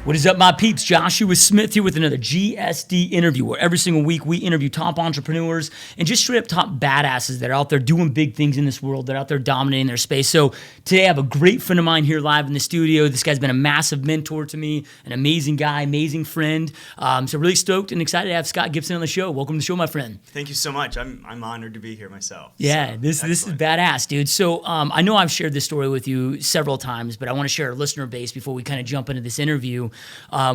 What is up, my peeps? Joshua Smith here with another GSD interview, where every single week we interview top entrepreneurs and just straight up top badasses that are out there doing big things in this world, that are out there dominating their space. So today I have a great friend of mine here live in the studio. This guy's been a massive mentor to me, an amazing guy, amazing friend. So really stoked and excited to have Scott Gibson on the show. Welcome to the show, my friend. Thank you so much. I'm honored to be here myself. Yeah, so, this is badass, dude. So I know I've shared this story with you several times, but I want to share our listener base before we kind of jump into this interview.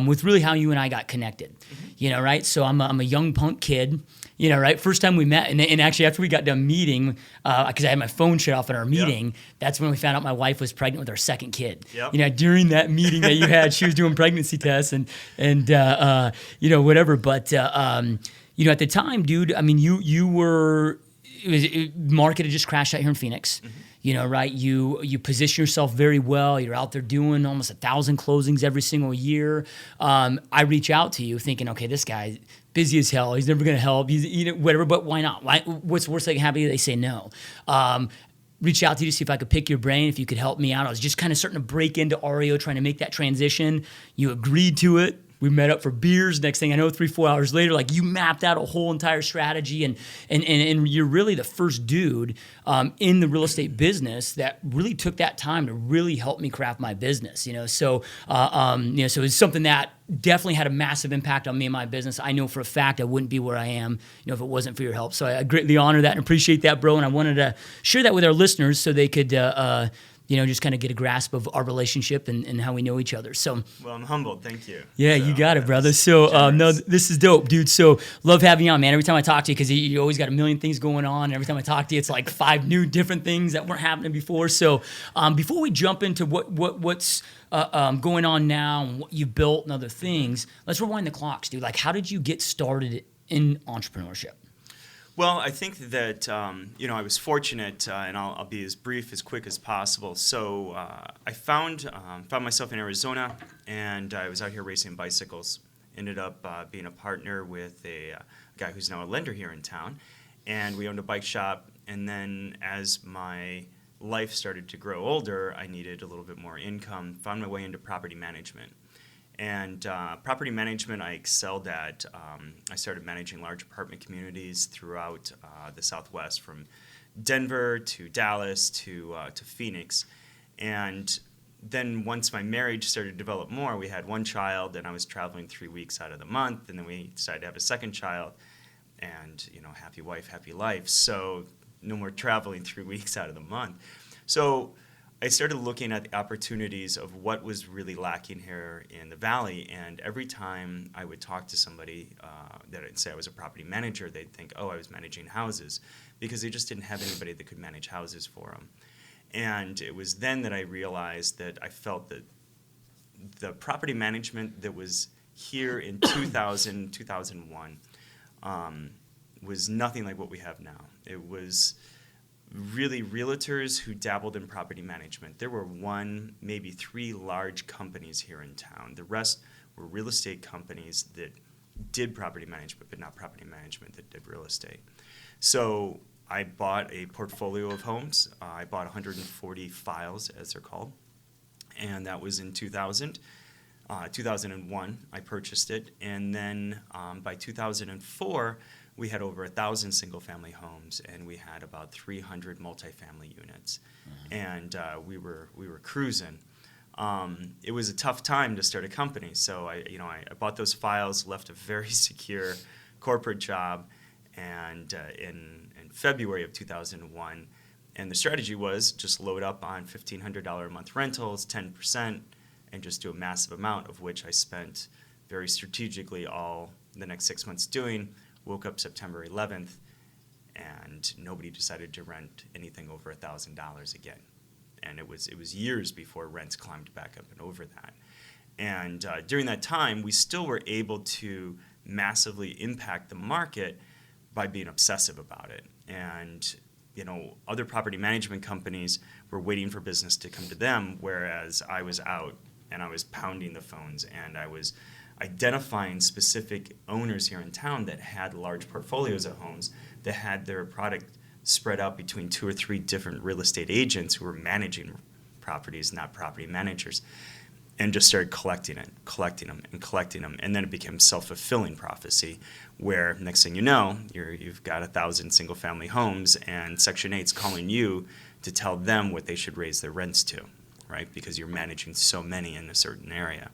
With really how you and I got connected, right? So I'm a young punk kid, right? First time we met, and actually after we got done meeting, because I had my phone shut off in our meeting, that's when we found out my wife was pregnant with our second kid. Yep. During that meeting that you had, she was doing pregnancy tests and whatever. But at the time, dude, I mean, you were, market had just crashed out here in Phoenix. Right? You position yourself very well. You're out there doing almost 1,000 closings every single year. I reach out to you thinking, okay, this guy busy as hell. He's never going to help. He's whatever. But why not? What's the worst that can happen? They say no. Reach out to you to see if I could pick your brain, if you could help me out. I was just kind of starting to break into REO, trying to make that transition. You agreed to it. We met up for beers. Next thing I know, 3-4 hours later, like you mapped out a whole entire strategy, and you're really the first dude in the real estate business that really took that time to really help me craft my business. So it's something that definitely had a massive impact on me and my business. I know for a fact I wouldn't be where I am, if it wasn't for your help. So I greatly honor that and appreciate that, bro. And I wanted to share that with our listeners so they could just kind of get a grasp of our relationship and how we know each other. So, well, I'm humbled. Thank you. Yeah, you got it, brother. So, no, this is dope, dude. So, love having you on, man. Every time I talk to you, because you always got a million things going on. And every time I talk to you, it's like 5 new different things that weren't happening before. So, before we jump into what's going on now and what you've built and other things, let's rewind the clocks, dude. Like, how did you get started in entrepreneurship? Well, I think that, I was fortunate, and I'll be as brief, as quick as possible. So I found myself in Arizona, and I was out here racing bicycles. Ended up being a partner with a guy who's now a lender here in town, and we owned a bike shop. And then as my life started to grow older, I needed a little bit more income, found my way into property management. And property management I excelled at. I started managing large apartment communities throughout the Southwest, from Denver to Dallas to Phoenix. And then once my marriage started to develop more, we had one child, and I was traveling 3 weeks out of the month. And then we decided to have a second child, and happy wife, happy life. So no more traveling 3 weeks out of the month. So I started looking at the opportunities of what was really lacking here in the Valley, and every time I would talk to somebody that I'd say I was a property manager, they'd think, oh, I was managing houses, because they just didn't have anybody that could manage houses for them. And it was then that I realized that I felt that the property management that was here in 2000, 2001 was nothing like what we have now. It was really realtors who dabbled in property management. There were 1, maybe 3 large companies here in town. The rest were real estate companies that did property management, but not property management that did real estate. So I bought a portfolio of homes. I bought 140 files, as they're called, and that was in 2000. 2001, I purchased it, and then by 2004, we had over 1,000 single-family homes, and we had about 300 multifamily units, and we were cruising. It was a tough time to start a company, so I bought those files, left a very secure corporate job, and in February of 2001, and the strategy was just load up on $1,500 a month rentals, 10%, and just do a massive amount, of which I spent very strategically all the next 6 months doing. Woke up September 11th, and nobody decided to rent anything over $1,000 again. And it was years before rents climbed back up and over that. And during that time, we still were able to massively impact the market by being obsessive about it. And other property management companies were waiting for business to come to them, whereas I was out and I was pounding the phones, and I was identifying specific owners here in town that had large portfolios of homes, that had their product spread out between 2 or 3 different real estate agents who were managing properties, not property managers. and just started collecting them. And then it became self-fulfilling prophecy, where next thing you know, you've got 1,000 single-family homes, and Section 8's calling you to tell them what they should raise their rents to, right? Because you're managing so many in a certain area.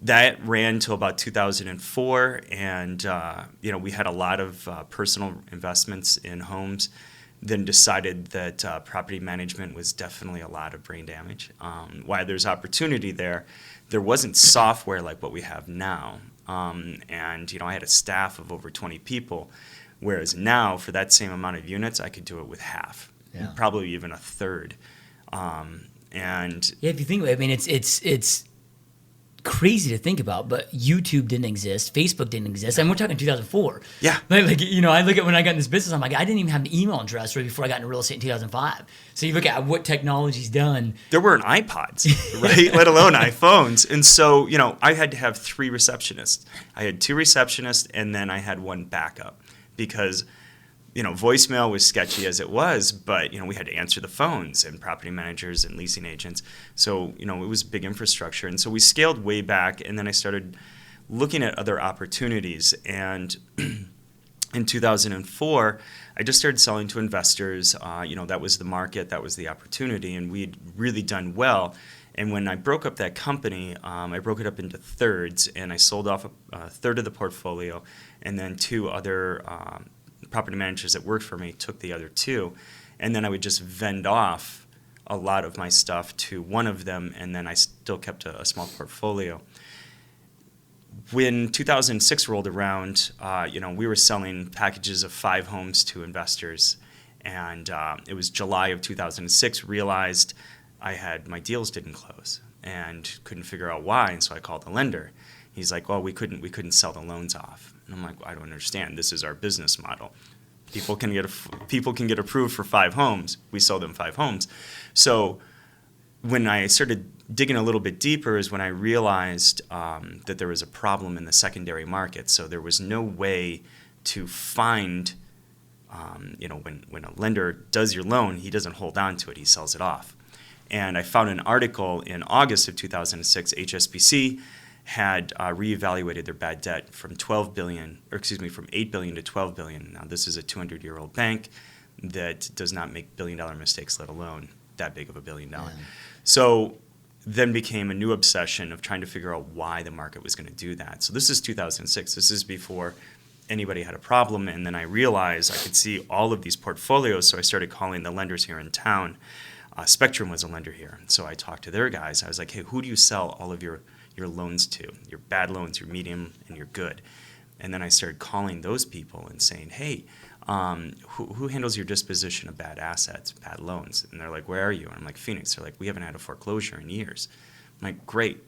That ran till about 2004, and we had a lot of personal investments in homes. Then decided that property management was definitely a lot of brain damage. While there's opportunity there wasn't software like what we have now. And I had a staff of over 20 people, whereas now for that same amount of units, I could do it with half, probably even a third. And if you think about it, I mean, it's crazy to think about, but YouTube didn't exist, Facebook didn't exist, and we're talking 2004. Yeah. I look at when I got in this business, I'm like, I didn't even have an email address right before I got into real estate in 2005. So you look at what technology's done. There weren't iPods, right? Let alone iPhones. And so, I had to have 3 receptionists. I had 2 receptionists, and then I had 1 backup because voicemail was sketchy as it was, but, we had to answer the phones and property managers and leasing agents. So, it was big infrastructure. And so we scaled way back, and then I started looking at other opportunities. And in 2004, I just started selling to investors. That was the market, that was the opportunity, and we'd really done well. And when I broke up that company, I broke it up into thirds, and I sold off a third of the portfolio, and then 2 other property managers that worked for me took the other 2, and then I would just vend off a lot of my stuff to one of them, and then I still kept a small portfolio. When 2006 rolled around, we were selling packages of 5 homes to investors, and it was July of 2006. Realized my deals didn't close, and couldn't figure out why, and so I called the lender. He's like, well, we couldn't sell the loans off. And I'm like, well, I don't understand. This is our business model. People can get approved for 5 homes. We sell them 5 homes. So when I started digging a little bit deeper is when I realized that there was a problem in the secondary market. So there was no way to find, when a lender does your loan, he doesn't hold on to it. He sells it off. And I found an article in August of 2006, HSBC had reevaluated their bad debt from $8 billion to $12 billion. Now, this is a 200-year-old bank that does not make billion-dollar mistakes, let alone that big of a $1 billion. Yeah. So then became a new obsession of trying to figure out why the market was going to do that. So this is 2006. This is before anybody had a problem. And then I realized I could see all of these portfolios, so I started calling the lenders here in town. Spectrum was a lender here. So I talked to their guys. I was like, hey, who do you sell all of your loans to, your bad loans, your medium, and your good? And then I started calling those people and saying, hey, who handles your disposition of bad assets, bad loans? And they're like, where are you? And I'm like, Phoenix. They're like, we haven't had a foreclosure in years. I'm like, great.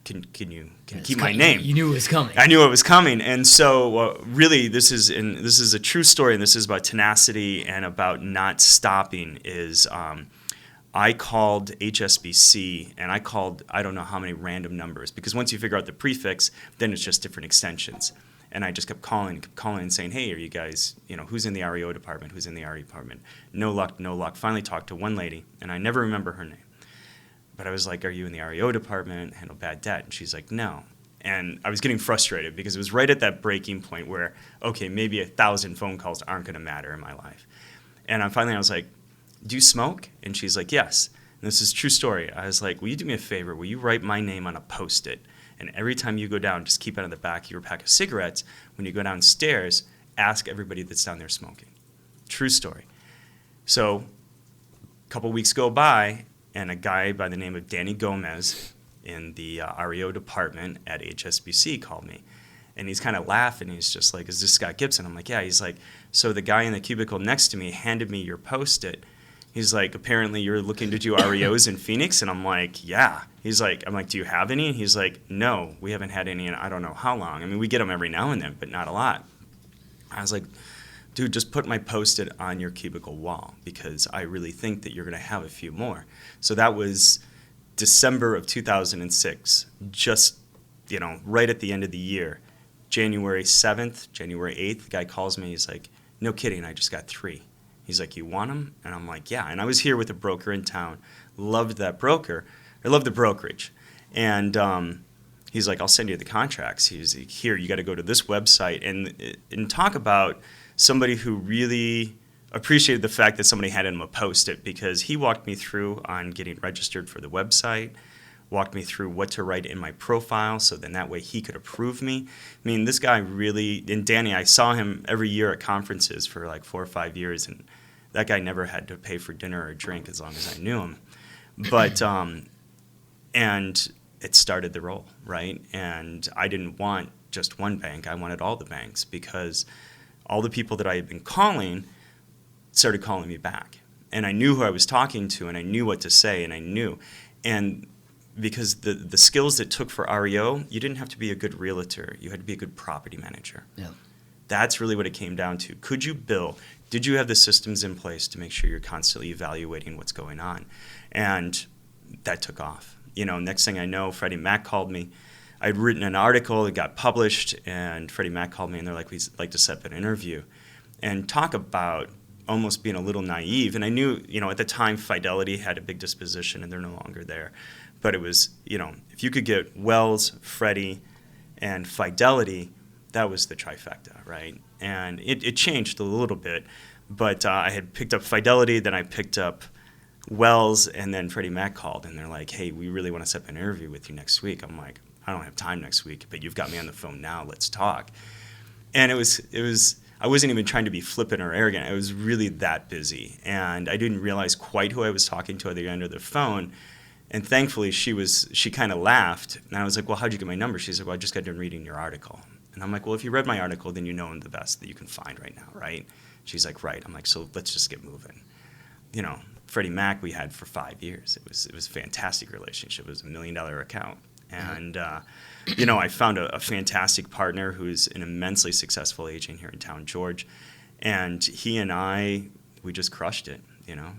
Can you keep my name? You knew it was coming. I knew it was coming. And so really this is a true story, and this is about tenacity and about not stopping is I called HSBC, and I don't know how many random numbers, because once you figure out the prefix, then it's just different extensions. And I just kept calling and saying, hey, are you guys, who's in the REO department? Who's in the RE department? No luck. Finally talked to one lady, and I never remember her name. But I was like, are you in the REO department, handle bad debt? And she's like, no. And I was getting frustrated because it was right at that breaking point where, okay, maybe 1,000 phone calls aren't going to matter in my life. And I was like, do you smoke? And she's like, yes. And this is a true story. I was like, will you do me a favor? Will you write my name on a Post-it? And every time you go down, just keep it on the back of your pack of cigarettes. When you go downstairs, ask everybody that's down there smoking. True story. So a couple weeks go by, and a guy by the name of Danny Gomez in the REO department at HSBC called me. And he's kind of laughing. He's just like, is this Scott Gibson? I'm like, yeah. He's like, so the guy in the cubicle next to me handed me your Post-it. He's like, apparently you're looking to do REOs in Phoenix? And I'm like, yeah. I'm like, do you have any? And he's like, no, we haven't had any in I don't know how long. I mean, we get them every now and then, but not a lot. I was like, dude, just put my Post-it on your cubicle wall because I really think that you're going to have a few more. So that was December of 2006, just, right at the end of the year. January 7th, January 8th, the guy calls me. He's like, no kidding, I just got 3. He's like, you want them? And I'm like, yeah. And I was here with a broker in town. Loved that broker. I loved the brokerage. And he's like, I'll send you the contracts. He's like, here, you got to go to this website and talk about somebody who really appreciated the fact that somebody had him post it, because he walked me through on getting registered for the website, walked me through what to write in my profile, so then that way he could approve me. I mean, this guy really, and Danny, I saw him every year at conferences for like 4 or 5 years, and that guy never had to pay for dinner or a drink as long as I knew him. But, and it started the roll, right? And I didn't want just one bank, I wanted all the banks, because all the people that I had been calling started calling me back. And I knew who I was talking to, and I knew what to say, and I knew. And because the skills that took for REO, you didn't have to be a good realtor. You had to be a good property manager. Yeah. That's really what it came down to. Could you bill? Did you have the systems in place to make sure you're constantly evaluating what's going on? And that took off. You know, next thing I know, Freddie Mac called me. I'd written an article, it got published, and Freddie Mac called me, and they're like, we'd like to set up an interview. And talk about almost being a little naive. And I knew, you know, at the time, Fidelity had a big disposition, and they're no longer there. But it was, you know, if you could get Wells, Freddie, and Fidelity, that was the trifecta, right? And it changed a little bit. But I had picked up Fidelity, then I picked up Wells, and then Freddie Mac called, and they're like, hey, we really want to set up an interview with you next week. I'm like, I don't have time next week, but you've got me on the phone now, let's talk. And it was I wasn't even trying to be flippant or arrogant. I was really that busy, and I didn't realize quite who I was talking to at the end of the phone. And thankfully, she kind of laughed, and I was like, well, how'd you get my number? She said, well, I just got done reading your article. And I'm like, well, if you read my article, then you know I'm the best that you can find right now, right? She's like, right. I'm like, so let's just get moving. You know, Freddie Mac we had for 5 years. It was a fantastic relationship. It was $1 million account. And, you know, I found a fantastic partner who's an immensely successful agent here in town, George. And he and we just crushed it, you know.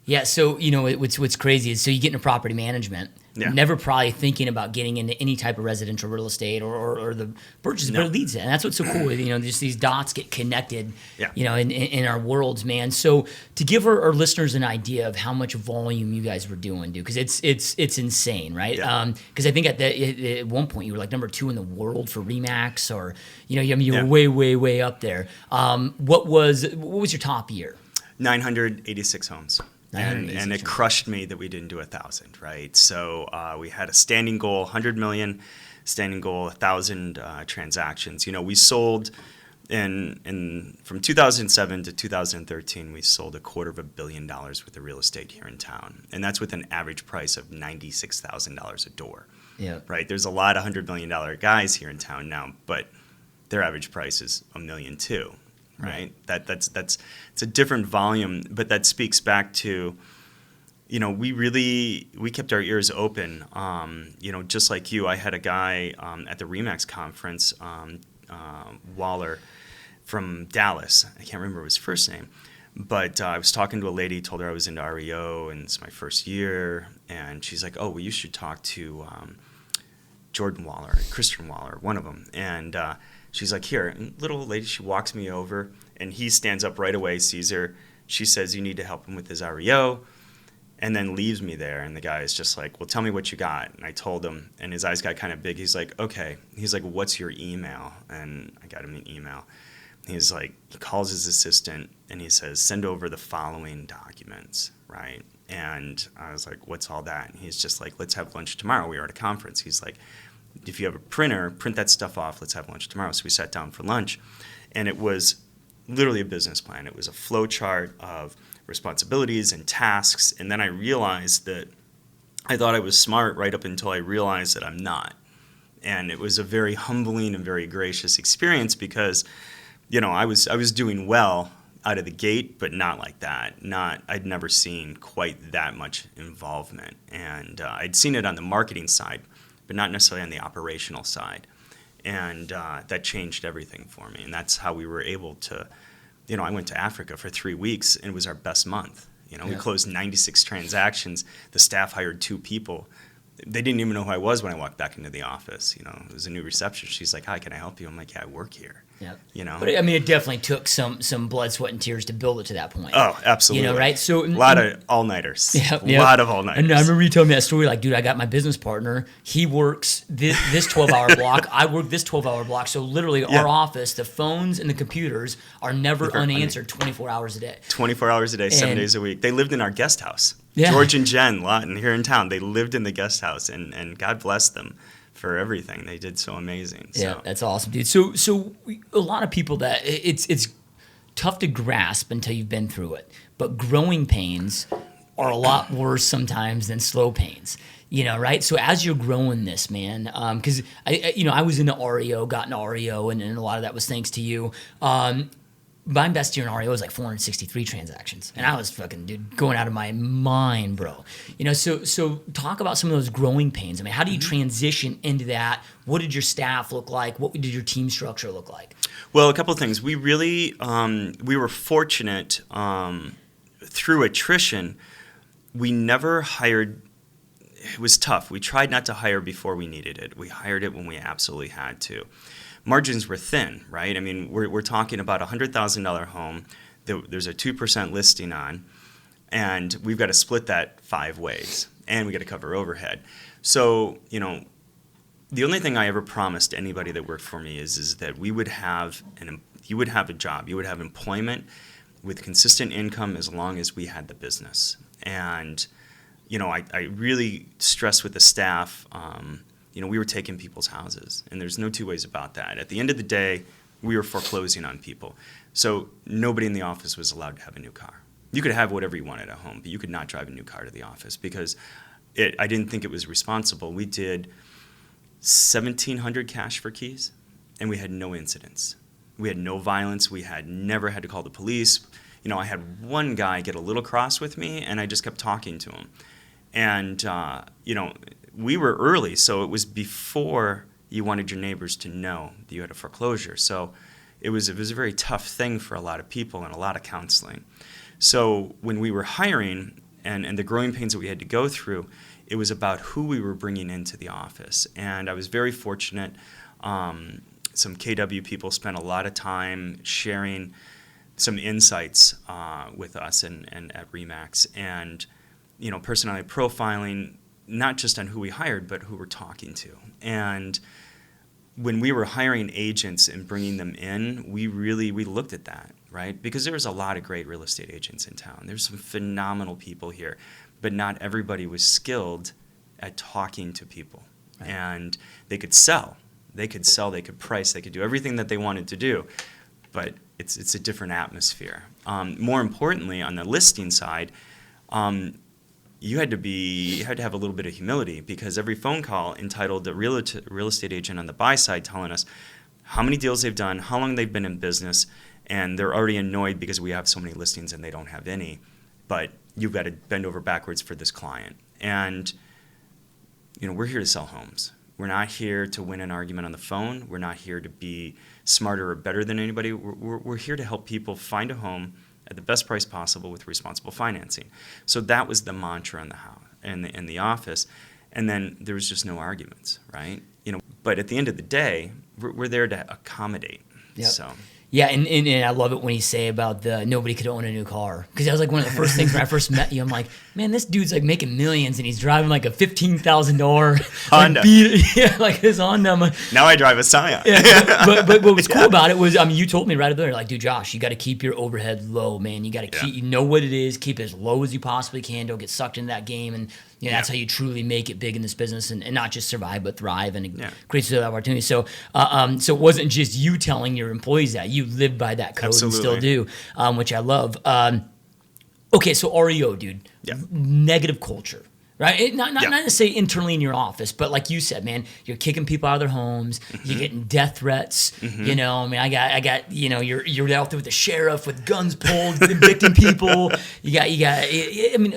Yeah, so, you know, what's crazy is, so you get into property management, never probably thinking about getting into any type of residential real estate or the purchase, but it leads to it. And that's what's so cool, you know, just these dots get connected, you know, in our worlds, man. So to give our listeners an idea of how much volume you guys were doing, dude, because it's insane, right? Because I think at one point you were like number 2 in the world for Remax, or, you know, I mean, you were way, way, way up there. What was your top year? 986 homes. And it crushed me that we didn't do 1,000, right? So we had a standing goal, 100 million, standing goal, 1,000 transactions. You know, we sold from 2007 to 2013, we sold $250 million worth of real estate here in town, and that's with an average price of $96,000 a door. Yeah. Right. There's a lot of $100 million guys here in town now, but their average price is $1 million too. Right. That's it's a different volume, but that speaks back to, you know, we kept our ears open. You know, just like you, I had a guy at the Remax conference, Waller from Dallas. I can't remember his first name, but I was talking to a lady, told her I was into REO and it's my first year, and she's like, oh, well, you should talk to Jordan Waller, Christian Waller, one of them, and she's like, here, and little old lady, she walks me over, and he stands up right away, sees her. She says, you need to help him with his REO, and then leaves me there. And the guy is just like, well, tell me what you got. And I told him, and his eyes got kind of big. He's like, okay. He's like, what's your email? And I got him an email. He's like, he calls his assistant, and he says, send over the following documents, right? And I was like, what's all that? And he's just like, let's have lunch tomorrow. We were at a conference. He's like, if you have a printer, print that stuff off. Let's have lunch tomorrow. So we sat down for lunch, and it was literally a business plan. It was a flow chart of responsibilities and tasks, and then I realized that I thought I was smart right up until I realized that I'm not. And it was a very humbling and very gracious experience because, you know, I was doing well out of the gate, but not like that. I'd never seen quite that much involvement, and I'd seen it on the marketing side, but not necessarily on the operational side. And that changed everything for me. And that's how we were able to, you know, I went to Africa for 3 weeks, and it was our best month. You know, we closed 96 transactions. The staff hired 2 people. they didn't even know who I was when I walked back into the office. You know, it was a new receptionist. She's like, "Hi, can I help you?" I'm like, "Yeah, I work here." Yeah. You know, but I mean, it definitely took some blood, sweat, and tears to build it to that point. Oh, absolutely. You know, right? So a lot of all-nighters. Yeah, a lot of all-nighters. And I remember you told me that story. Like, dude, I got my business partner. He works this 12-hour block. I work this 12-hour block. So literally, our office, the phones and the computers are never unanswered 24 hours a day. 24 hours a day, 7 days a week. They lived in our guest house. Yeah. George and Jen Lawton here in town. They lived in the guest house, and God bless them for everything. They did so amazing. Yeah, that's awesome, dude. So a lot of people that it's tough to grasp until you've been through it. But growing pains are a lot worse sometimes than slow pains. You know, right? So as you're growing this, man, because I was into REO, got into REO, and a lot of that was thanks to you. My best year in REO was like 463 transactions, and I was fucking, dude, going out of my mind, bro. You know, so talk about some of those growing pains. I mean, how do you transition into that? What did your staff look like? What did your team structure look like? Well, a couple of things. We really we were fortunate through attrition. We never hired. It was tough. We tried not to hire before we needed it. We hired it when we absolutely had to. Margins were thin, right? I mean, we're talking about a $100,000 home that there's a 2% listing on, and we've got to split that 5 ways, and we got to cover overhead. So, you know, the only thing I ever promised anybody that worked for me is that you would have a job, you would have employment with consistent income as long as we had the business. And, you know, I really stress with the staff. You know, we were taking people's houses, and there's no two ways about that. At the end of the day, we were foreclosing on people. So nobody in the office was allowed to have a new car. You could have whatever you wanted at home, but you could not drive a new car to the office because I didn't think it was responsible. We did 1,700 cash for keys, and we had no incidents. We had no violence. We had never had to call the police. You know, I had one guy get a little cross with me, and I just kept talking to him. And, you know, we were early, so it was before you wanted your neighbors to know that you had a foreclosure. So it was a very tough thing for a lot of people and a lot of counseling. So when we were hiring and the growing pains that we had to go through, it was about who we were bringing into the office. And I was very fortunate. Some KW people spent a lot of time sharing some insights with us and at RE/MAX, and, you know, personality profiling, not just on who we hired, but who we're talking to. And when we were hiring agents and bringing them in, we looked at that, right? Because there's a lot of great real estate agents in town. There's some phenomenal people here, but not everybody was skilled at talking to people. Right. And they could sell, they could price, they could do everything that they wanted to do, but it's a different atmosphere. More importantly, on the listing side, you had to have a little bit of humility, because every phone call entitled the real estate agent on the buy side telling us how many deals they've done, how long they've been in business, and they're already annoyed because we have so many listings and they don't have any, but you've got to bend over backwards for this client. And, you know, we're here to sell homes. We're not here to win an argument on the phone. We're not here to be smarter or better than anybody. We're here to help people find a home at the best price possible with responsible financing. So that was the mantra in the house, in the office, and then there was just no arguments, right? You know, but at the end of the day, we're there to accommodate. Yep. So. Yeah, and I love it when you say about the nobody could own a new car, because that was like one of the first things when I first met you. I'm like, man, this dude's like making millions and he's driving like a $15,000 Honda. Like his Honda. Now I drive a Scion. Yeah, but what was cool about it was, I mean, you told me right there, like, dude, Josh, you got to keep your overhead low, man. You got to keep, you know what it is, keep it as low as you possibly can. Don't get sucked into that game, and you know, that's how you truly make it big in this business, and not just survive but thrive, and it creates those opportunities. So, so it wasn't just you telling your employees that. You lived by that code. Absolutely. And still do, which I love. Okay, so REO, dude, negative culture, right? Not to say internally in your office, but like you said, man, you're kicking people out of their homes. You're getting death threats. You know, I mean, I got, you know, you're out there with the sheriff with guns pulled, evicting people. You got. I mean,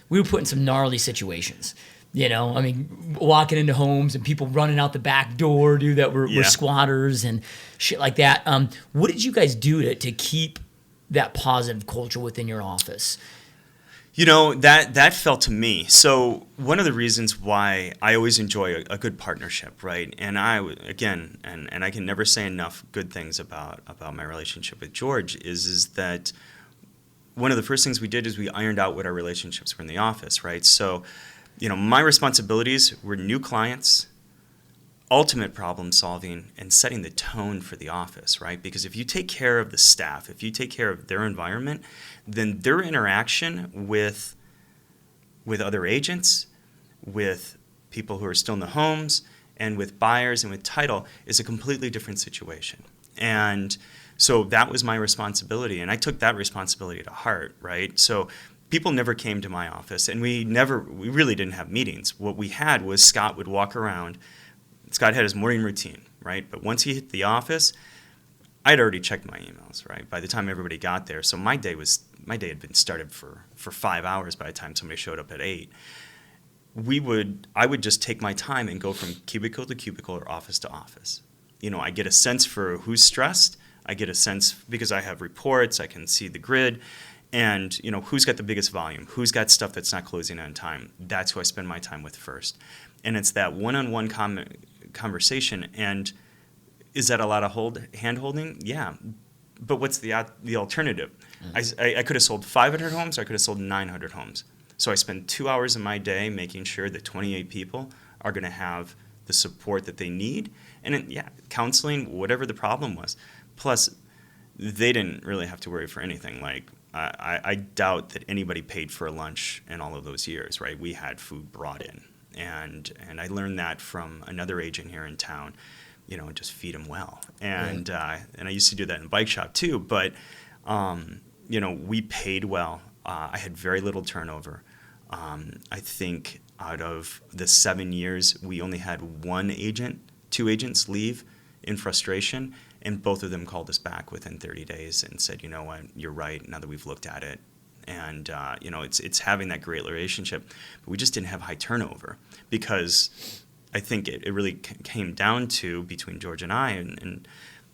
we were put in some gnarly situations. You know, I mean, walking into homes and people running out the back door, dude, that were squatters and shit like that. What did you guys do to keep that positive culture within your office? That felt to me. So one of the reasons why I always enjoy a good partnership, right? And I can never say enough good things about my relationship with George is that one of the first things we did is we ironed out what our relationships were in the office, right? So, my responsibilities were new clients, ultimate problem solving, and setting the tone for the office, right? Because if you take care of the staff, if you take care of their environment, then their interaction with other agents, with people who are still in the homes, and with buyers and with title is a completely different situation. And so that was my responsibility, and I took that responsibility to heart, right? So people never came to my office, and we really didn't have meetings. What we had was Scott would walk around. Scott had his morning routine, right? But once he hit the office, I'd already checked my emails, right? By the time everybody got there, so my day had been started for 5 hours by the time somebody showed up at 8. I would just take my time and go from cubicle to cubicle or office to office. I get a sense for who's stressed. I get a sense because I have reports, I can see the grid, and who's got the biggest volume, who's got stuff that's not closing on time. That's who I spend my time with first. And it's that one-on-one conversation. And is that a lot of hand-holding? Yeah. But what's the alternative? Mm-hmm. I could have sold 500 homes, or I could have sold 900 homes. So I spend 2 hours of my day making sure that 28 people are going to have the support that they need. And counseling, whatever the problem was. Plus, they didn't really have to worry for anything. Like, I doubt that anybody paid for a lunch in all of those years, right? We had food brought in. And I learned that from another agent here in town, just feed them well. And right. And I used to do that in bike shop too. But, we paid well. I had very little turnover. I think out of the 7 years, we only had 2 agents leave in frustration. And both of them called us back within 30 days and said, what, you're right, now that we've looked at it. And, it's having that great relationship. But we just didn't have high turnover because I think it really came down to between George and I and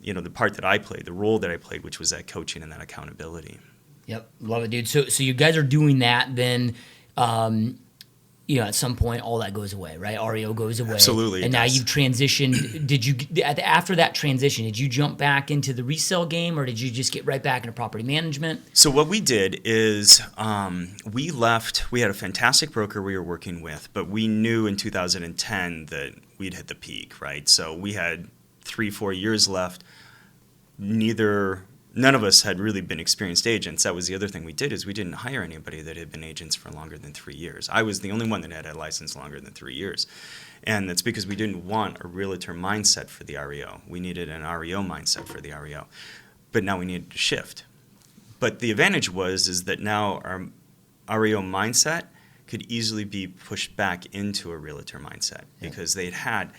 the part that I played, the role that I played, which was that coaching and that accountability. Yep, love it, dude. So you guys are doing that then. At some point, all that goes away, right? REO goes away. Absolutely. And now you've transitioned. After that transition, did you jump back into the resale game, or did you just get right back into property management? So what we did is we left. We had a fantastic broker we were working with, but we knew in 2010 that we'd hit the peak, right? So we had 3-4 years left. None of us had really been experienced agents. That was the other thing we did is we didn't hire anybody that had been agents for longer than 3 years. I was the only one that had a license longer than 3 years. And that's because we didn't want a realtor mindset for the REO. We needed an REO mindset for the REO. But now we needed to shift. But the advantage is that now our REO mindset could easily be pushed back into a realtor mindset because they'd had,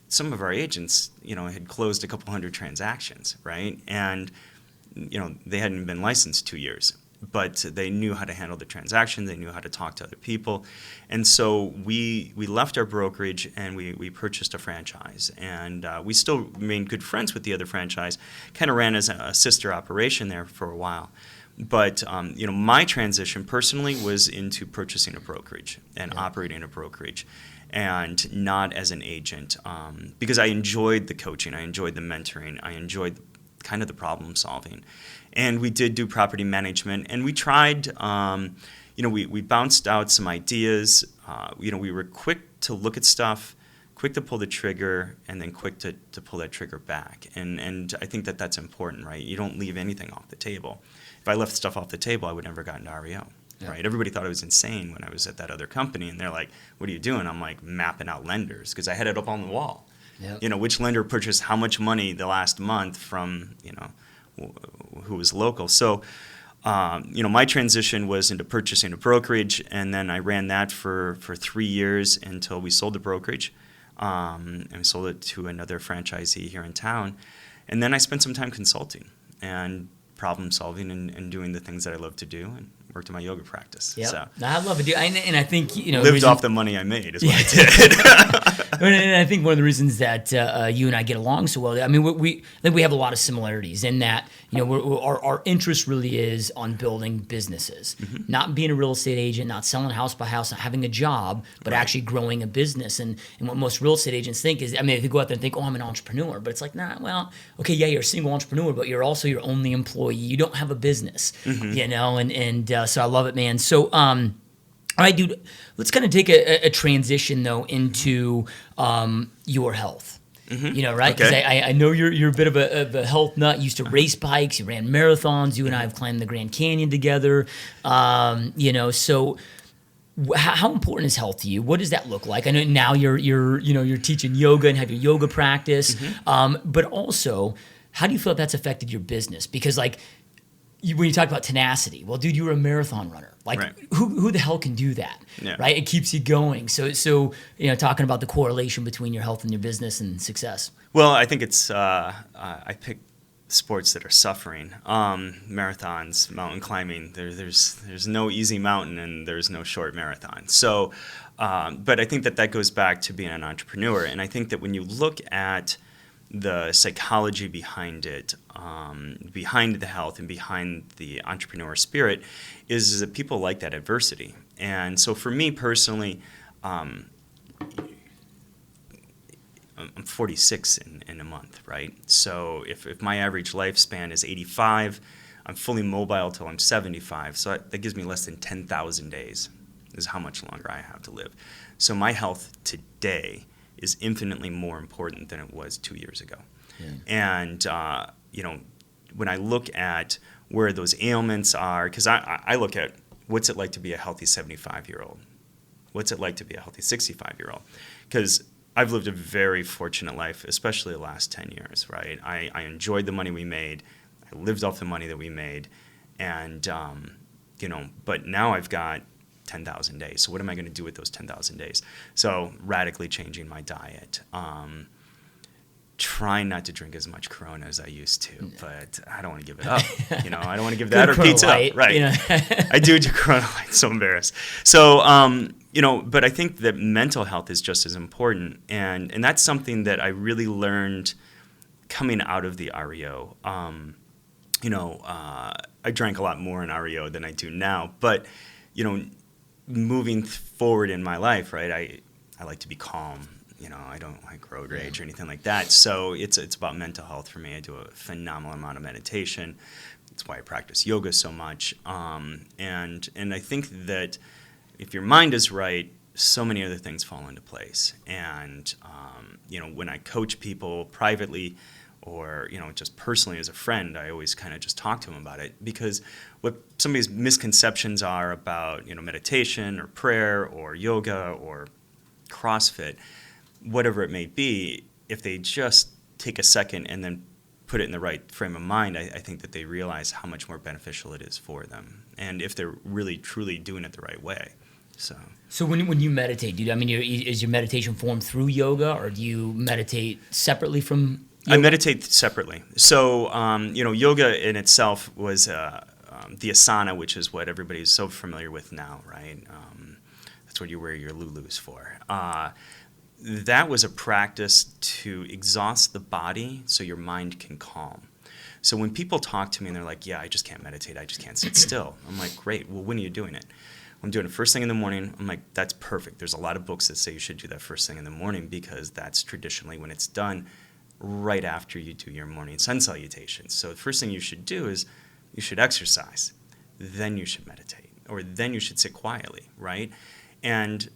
some of our agents, had closed a couple hundred transactions, right? And, they hadn't been licensed 2 years, but they knew how to handle the transaction. They knew how to talk to other people. And so we left our brokerage and we purchased a franchise. And we still remained good friends with the other franchise, kind of ran as a sister operation there for a while. But, my transition personally was into purchasing a brokerage and operating a brokerage. And not as an agent, because I enjoyed the coaching, I enjoyed the mentoring, I enjoyed kind of the problem solving. And we did do property management, and we tried, we bounced out some ideas. We were quick to look at stuff, quick to pull the trigger, and then quick to pull that trigger back. And I think that's important, right? You don't leave anything off the table. If I left stuff off the table, I would never have gotten to REO. Yeah. Right. Everybody thought I was insane when I was at that other company, and they're like, "What are you doing?" I'm like mapping out lenders because I had it up on the wall. Yep. Which lender purchased how much money the last month from who was local. So, my transition was into purchasing a brokerage, and then I ran that for 3 years until we sold the brokerage, and we sold it to another franchisee here in town, and then I spent some time consulting and problem solving and doing the things that I love to do. And worked in my yoga practice. Yeah, so. I love it, dude. And I think lived off the money I made is what I did. And I think one of the reasons that you and I get along so well, I mean, I think we have a lot of similarities in that, our interest really is on building businesses, not being a real estate agent, not selling house by house, not having a job, but actually growing a business. And what most real estate agents think is, I mean, they go out there and think, oh, I'm an entrepreneur, but it's like, nah, well, okay, yeah, you're a single entrepreneur, but you're also your only employee. You don't have a business, so I love it, man. So, all right, dude, let's kind of take a transition, though, into your health. Right? Because I know you're a bit of a health nut. You used to race bikes. You ran marathons. You and I have climbed the Grand Canyon together. So how important is health to you? What does that look like? I know now you're teaching yoga and have your yoga practice. But also, how do you feel that's affected your business? Because when you talk about tenacity, well, dude, you were a marathon runner. Who the hell can do that, right? It keeps you going. So talking about the correlation between your health and your business and success. Well, I think it's I pick sports that are suffering. Marathons, mountain climbing. There's no easy mountain and there's no short marathon. So, but I think that goes back to being an entrepreneur. And I think that when you look at the psychology behind it, behind the health and behind the entrepreneur spirit, is that people like that adversity. And so for me personally, I'm 46 in a month, right? So if my average lifespan is 85, I'm fully mobile till I'm 75. So that gives me less than 10,000 days is how much longer I have to live. So my health today is infinitely more important than it was 2 years ago. And, when I look at where those ailments are, because I look at what's it like to be a healthy 75-year-old? What's it like to be a healthy 65-year-old? Because I've lived a very fortunate life, especially the last 10 years, right? I enjoyed the money we made. I lived off the money that we made. And, but now I've got 10,000 days. So what am I going to do with those 10,000 days? So radically changing my diet. Trying not to drink as much Corona as I used to, but I don't want to give it up. I don't want to give that or pizza up. Right. I do Corona Light, so embarrassed. So, but I think that mental health is just as important. And that's something that I really learned coming out of the REO. I drank a lot more in REO than I do now, but, moving forward in my life, right, I like to be calm. I don't like road rage or anything like that. So it's about mental health for me. I do a phenomenal amount of meditation. That's why I practice yoga so much. And I think that if your mind is right, so many other things fall into place. And, when I coach people privately or, just personally as a friend, I always kind of just talk to them about it, because what somebody's misconceptions are about, meditation or prayer or yoga or CrossFit, whatever it may be, if they just take a second and then put it in the right frame of mind, I think that they realize how much more beneficial it is for them, and if they're really truly doing it the right way. So when you meditate, dude, is your meditation formed through yoga, or do you meditate separately from yoga? I meditate separately. So yoga in itself was the asana, which is what everybody's so familiar with now, right? That's what you wear your Lulus for. That was a practice to exhaust the body so your mind can calm. So when people talk to me and they're like, yeah, I just can't meditate, I just can't sit still. I'm like, great, well, when are you doing it? I'm doing it first thing in the morning. I'm like, that's perfect. There's a lot of books that say you should do that first thing in the morning, because that's traditionally when it's done right after you do your morning sun salutations. So the first thing you should do is you should exercise. Then you should meditate, or then you should sit quietly, right? And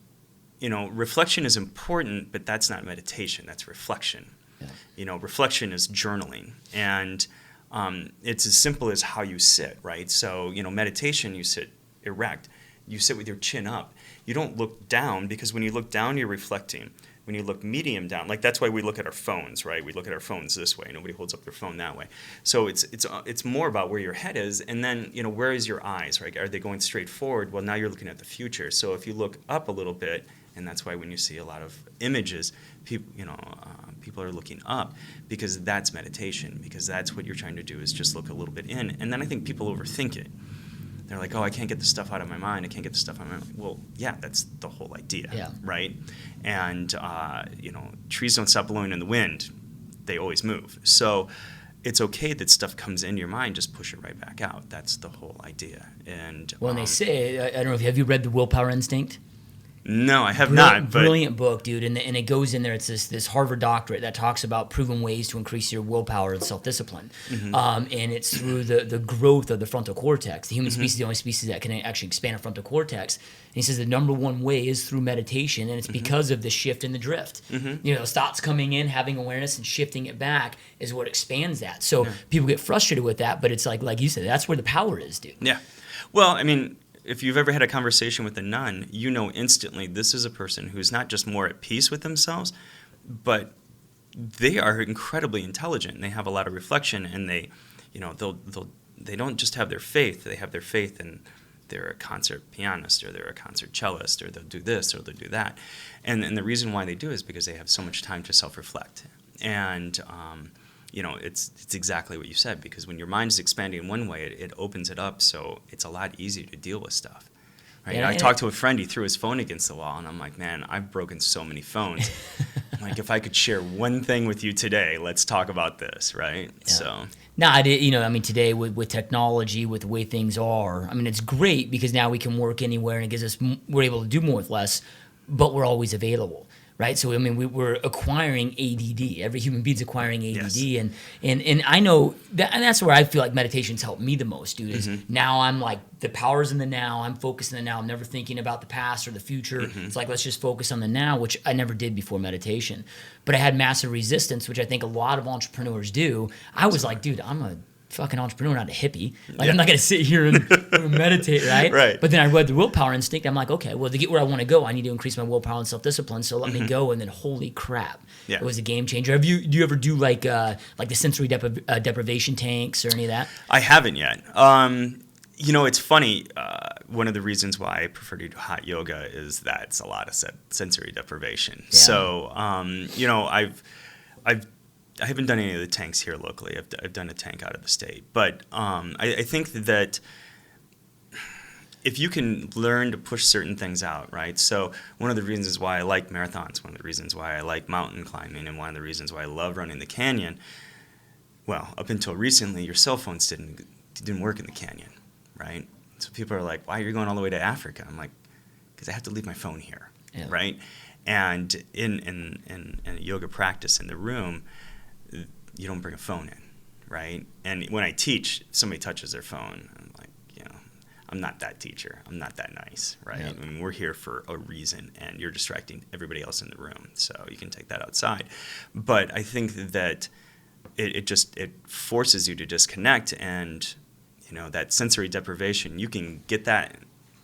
reflection is important, but that's not meditation. That's reflection. Yeah. Reflection is journaling. And it's as simple as how you sit, right? So, meditation, you sit erect. You sit with your chin up. You don't look down, because when you look down, you're reflecting. When you look medium down, that's why we look at our phones, right? We look at our phones this way. Nobody holds up their phone that way. So it's more about where your head is, and then where is your eyes, right? Are they going straight forward? Well, now you're looking at the future. So if you look up a little bit, and that's why when you see a lot of images, people are looking up, because that's meditation, because that's what you're trying to do, is just look a little bit in. And then I think people overthink it. they're like, oh, I can't get the stuff out of my mind. I can't get the stuff out of my mind. Well, yeah, that's the whole idea, right? And, trees don't stop blowing in the wind. They always move. So it's okay that stuff comes into your mind, just push it right back out. That's the whole idea. And they say, I don't know, have you read the Willpower Instinct? No, I have not. But brilliant book, dude, and it goes in there. It's this Harvard doctorate that talks about proven ways to increase your willpower and self-discipline, and it's through the growth of the frontal cortex. The human species is the only species that can actually expand a frontal cortex. And he says the number one way is through meditation, and it's because of the shift and the drift. Those thoughts coming in, having awareness, and shifting it back is what expands that. So people get frustrated with that, but it's like you said, that's where the power is, dude. Yeah. Well, I mean, if you've ever had a conversation with a nun, you know instantly this is a person who's not just more at peace with themselves, but they are incredibly intelligent. And they have a lot of reflection, and they don't just have their faith. They have their faith in they're a concert pianist, or they're a concert cellist, or they'll do this or they'll do that. And the reason why they do is because they have so much time to self-reflect. And it's exactly what you said, because when your mind is expanding in one way, it opens it up, so it's a lot easier to deal with stuff. Right? I talked to a friend, he threw his phone against the wall, and I'm like, man, I've broken so many phones. I'm like, if I could share one thing with you today, let's talk about this, right? Yeah. So. No, today with technology, with the way things are, it's great because now we can work anywhere, and it gives us, we're able to do more with less, but we're always available. Right, so we're acquiring ADD. Every human being's acquiring ADD, yes. and I know that, and that's where I feel like meditation's helped me the most, dude. Is now I'm like the power's in the now. I'm focused in the now. I'm never thinking about the past or the future. It's like let's just focus on the now, which I never did before meditation. But I had massive resistance, which I think a lot of entrepreneurs do. I was like, dude, I'm a fucking entrepreneur, not a hippie. Like I'm not gonna sit here and meditate, right? Right. But then I read the Willpower Instinct. I'm like, okay, well, to get where I want to go, I need to increase my willpower and self-discipline. So let me go. And then, holy crap, it was a game changer. Do you ever do like the sensory deprivation tanks or any of that? I haven't yet. It's funny. One of the reasons why I prefer to do hot yoga is that it's a lot of sensory deprivation. Yeah. So, I haven't done any of the tanks here locally. I've done a tank out of the state. But I think that if you can learn to push certain things out, right? So one of the reasons why I like marathons, one of the reasons why I like mountain climbing, and one of the reasons why I love running the canyon, well, up until recently, your cell phones didn't work in the canyon, right? So people are like, why are you going all the way to Africa? I'm like, because I have to leave my phone here, right? And in a yoga practice in the room, you don't bring a phone in, right? And when I teach, if somebody touches their phone, I'm like, I'm not that teacher. I'm not that nice, right? Yeah. We're here for a reason, and you're distracting everybody else in the room, so you can take that outside. But I think that it forces you to disconnect, and that sensory deprivation, you can get that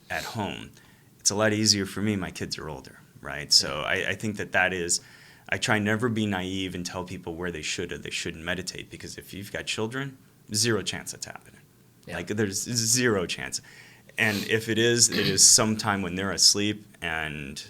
at home. It's a lot easier for me. My kids are older, right? So I think that is. I try never be naive and tell people where they should or they shouldn't meditate, because if you've got children, zero chance that's happening. Yeah. Like there's zero chance. And if it is sometime when they're asleep, and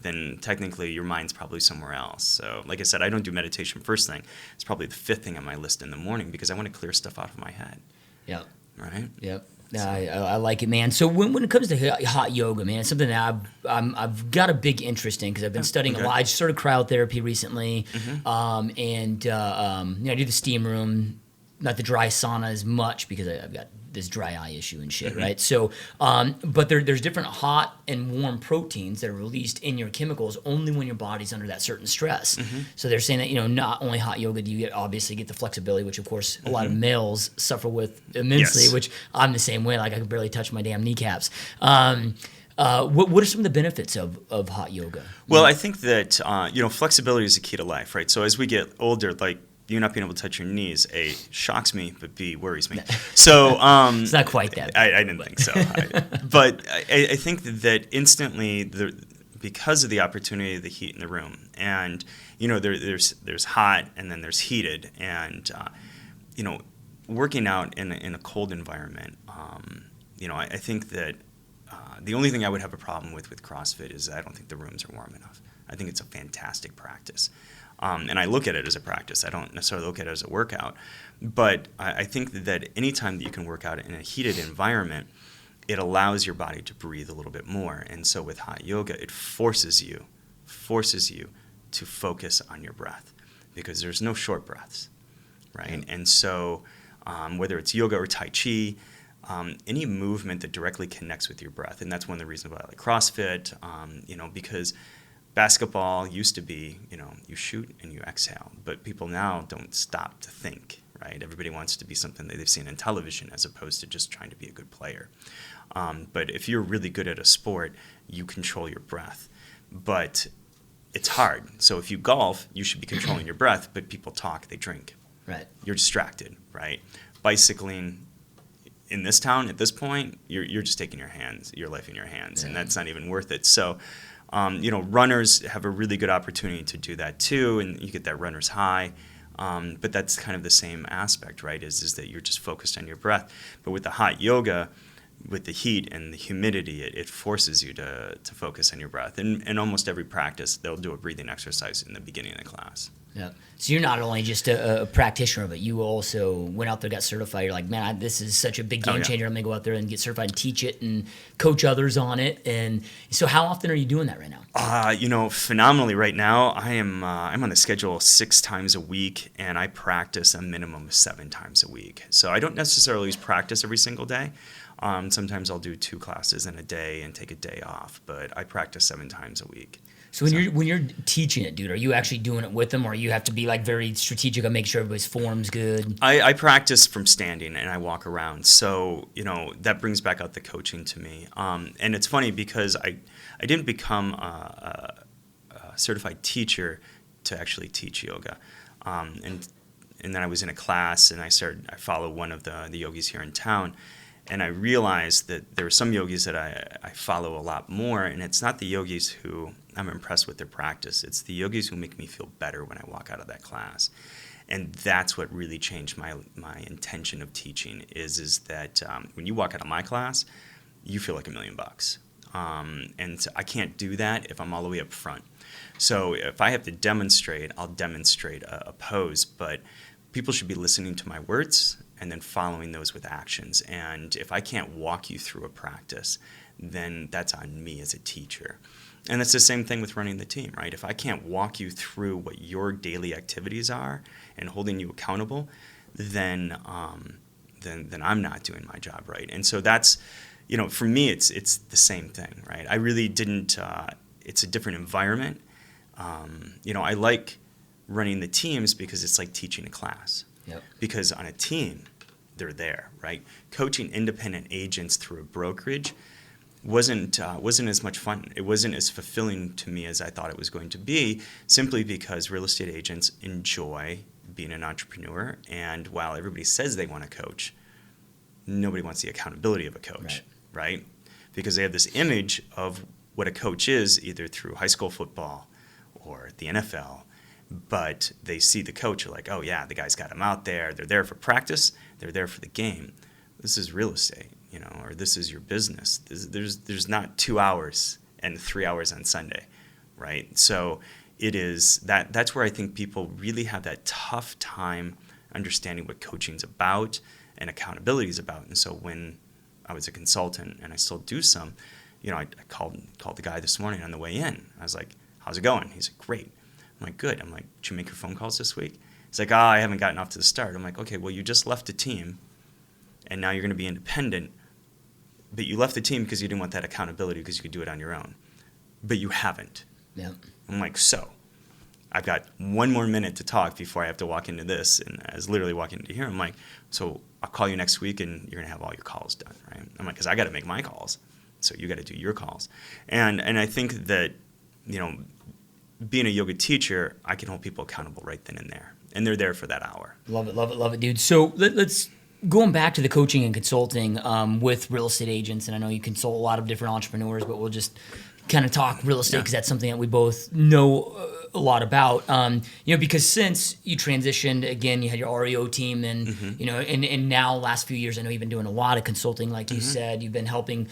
then technically your mind's probably somewhere else. So like I said, I don't do meditation first thing. It's probably the fifth thing on my list in the morning, because I want to clear stuff out of my head. Yeah. Right? Yep. I like it, man. So when it comes to hot yoga, man, it's something that I've got a big interest in, because I've been studying a lot. I just started cryotherapy recently, and I do the steam room, not the dry sauna as much, because I've got this dry eye issue and shit, right? So, but there's different hot and warm proteins that are released in your chemicals only when your body's under that certain stress. So they're saying that, not only hot yoga do you obviously get the flexibility, which of course a lot of males suffer with immensely, which I'm the same way. Like I can barely touch my damn kneecaps. What are some of the benefits of hot yoga? Well, I think that, flexibility is a key to life, right? So as we get older, like, you not being able to touch your knees, A, shocks me, but B, worries me. So it's not quite that. I didn't think so. But I think that instantly, because of the opportunity of the heat in the room, and there's hot and then there's heated, and working out in a cold environment, I think that the only thing I would have a problem with CrossFit is I don't think the rooms are warm enough. I think it's a fantastic practice. And I look at it as a practice. I don't necessarily look at it as a workout. But I think that anytime that you can work out in a heated environment, it allows your body to breathe a little bit more. And so with hot yoga, it forces you to focus on your breath, because there's no short breaths, right? And so whether it's yoga or Tai Chi, any movement that directly connects with your breath, and that's one of the reasons why I like CrossFit, because basketball used to be, you shoot and you exhale, but people now don't stop to think, right? Everybody wants to be something that they've seen in television as opposed to just trying to be a good player. But if you're really good at a sport, you control your breath. But it's hard. So if you golf, you should be controlling your breath, but people talk, they drink. Right. You're distracted, right? Bicycling in this town at this point, you're just taking your life in your hands, and that's not even worth it. So, runners have a really good opportunity to do that too, and you get that runner's high. But that's kind of the same aspect, right? Is that you're just focused on your breath. But with the hot yoga, with the heat and the humidity, it forces you to focus on your breath. And almost every practice, they'll do a breathing exercise in the beginning of the class. Yeah. So you're not only just a practitioner, but you also went out there, got certified. You're like, man, this is such a big game changer. I'm going to go out there and get certified and teach it and coach others on it. And so how often are you doing that right now? Phenomenally right now. I'm on the schedule 6 times a week, and I practice a minimum of 7 times a week. So I don't necessarily practice every single day. Sometimes I'll do 2 classes in a day and take a day off, but I practice 7 times a week. So when you're teaching it, dude, are you actually doing it with them, or you have to be like very strategic on making sure everybody's form's good? I practice from standing and I walk around. So, that brings back out the coaching to me. And it's funny because I didn't become a certified teacher to actually teach yoga. And then I was in a class and I followed one of the yogis here in town. And I realized that there are some yogis that I follow a lot more, and it's not the yogis who I'm impressed with their practice. It's the yogis who make me feel better when I walk out of that class. And that's what really changed my intention of teaching is that when you walk out of my class, you feel like $1 million. And I can't do that if I'm all the way up front. So if I have to demonstrate, I'll demonstrate a pose, but people should be listening to my words and then following those with actions. And if I can't walk you through a practice, then that's on me as a teacher. And it's the same thing with running the team, right? If I can't walk you through what your daily activities are and holding you accountable, then I'm not doing my job right. And so that's, for me, it's the same thing, right? I really didn't. It's a different environment. I like running the teams because it's like teaching a class. Yep. Because on a team, they're there, right? Coaching independent agents through a brokerage wasn't as much fun. It wasn't as fulfilling to me as I thought it was going to be, simply because real estate agents enjoy being an entrepreneur. And while everybody says they want to coach, nobody wants the accountability of a coach, right? Because they have this image of what a coach is, either through high school football or the NFL. But they see the coach, are like, oh yeah, the guy's got him out there. They're there for practice. They're there for the game. This is real estate, or this is your business. There's not 2 hours and 3 hours on Sunday, right? So it is that's where I think people really have that tough time understanding what coaching's about and accountability is about. And so when I was a consultant, and I still do some, I called the guy this morning on the way in. I was like, how's it going? He's like, great. I'm like, good. I'm like, did you make your phone calls this week? He's like, I haven't gotten off to the start. I'm like, okay, well, you just left a team, and now you're going to be independent, but you left the team because you didn't want that accountability because you could do it on your own. But you haven't. Yeah. I'm like, so I've got 1 more minute to talk before I have to walk into this. And I was literally walking into here. I'm like, so I'll call you next week, and you're going to have all your calls done, right? I'm like, because I got to make my calls, so you got to do your calls. And I think that, being a yoga teacher, I can hold people accountable right then and there. And they're there for that hour. Love it, dude. So let's going back to the coaching and consulting with real estate agents. And I know you consult a lot of different entrepreneurs, but we'll just kind of talk real estate because that's something that we both know a lot about. Because since you transitioned, again, you had your REO team and, and now last few years, I know you've been doing a lot of consulting. Like you said, you've been helping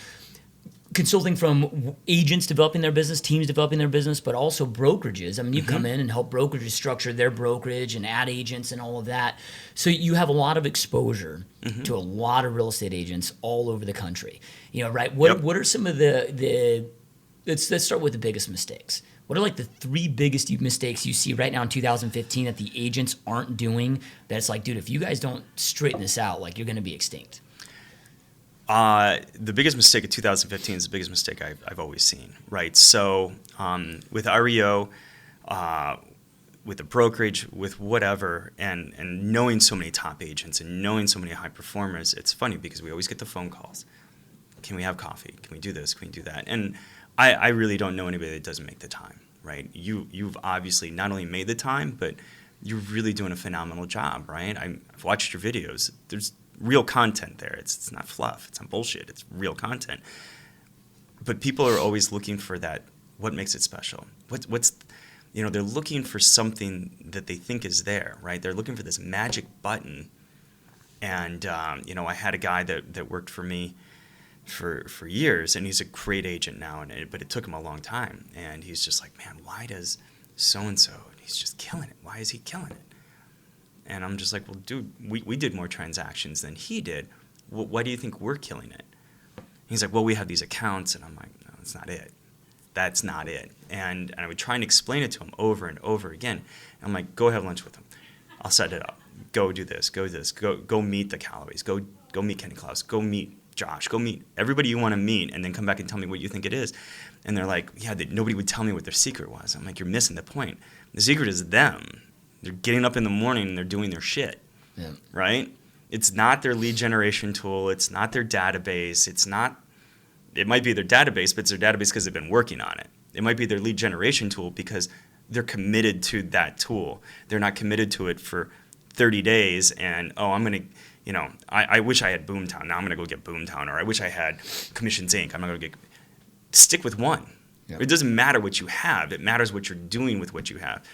consulting from agents developing their business, teams developing their business, but also brokerages. I mean, you come in and help brokerages structure their brokerage and add agents and all of that. So you have a lot of exposure to a lot of real estate agents all over the country. Right? What are some of the let's start with the biggest mistakes. What are like the 3 biggest mistakes you see right now in 2015 that the agents aren't doing? That's like, dude, if you guys don't straighten this out, like you're going to be extinct. The biggest mistake of 2015 is the biggest mistake I've always seen, right? So with REO, with the brokerage, with whatever, and knowing so many top agents and knowing so many high performers, it's funny because we always get the phone calls. Can we have coffee? Can we do this? Can we do that? And I really don't know anybody that doesn't make the time, right? You've obviously not only made the time, but you're really doing a phenomenal job, right? I've watched your videos. There's real content there. It's not fluff. It's not bullshit. It's real content. But people are always looking for that. What makes it special? What's they're looking for something that they think is there, right? They're looking for this magic button. And I had a guy that worked for me for years, and he's a great agent now. But it took him a long time. And he's just like, man, why does so and so? He's just killing it. Why is he killing it? And I'm just like, well, dude, we did more transactions than he did. Why do you think we're killing it? He's like, well, we have these accounts. And I'm like, no, that's not it. That's not it. And I would try and explain it to him over and over again. I'm like, go have lunch with him. I'll set it up. Go do this. Go do this. Go meet the Callaways. Go meet Kenny Klaus. Go meet Josh. Go meet everybody you want to meet, and then come back and tell me what you think it is. And they're like, yeah, nobody would tell me what their secret was. I'm like, you're missing the point. The secret is them. They're getting up in the morning and they're doing their shit, right? It's not their lead generation tool. It's not their database. It might be their database, but it's their database because they've been working on it. It might be their lead generation tool because they're committed to that tool. They're not committed to it for 30 days and, I'm going to, I wish I had Boomtown. Now I'm going to go get Boomtown. Or I wish I had Commissions Inc. I'm going to go stick with one. Yep. It doesn't matter what you have. It matters what you're doing with what you have.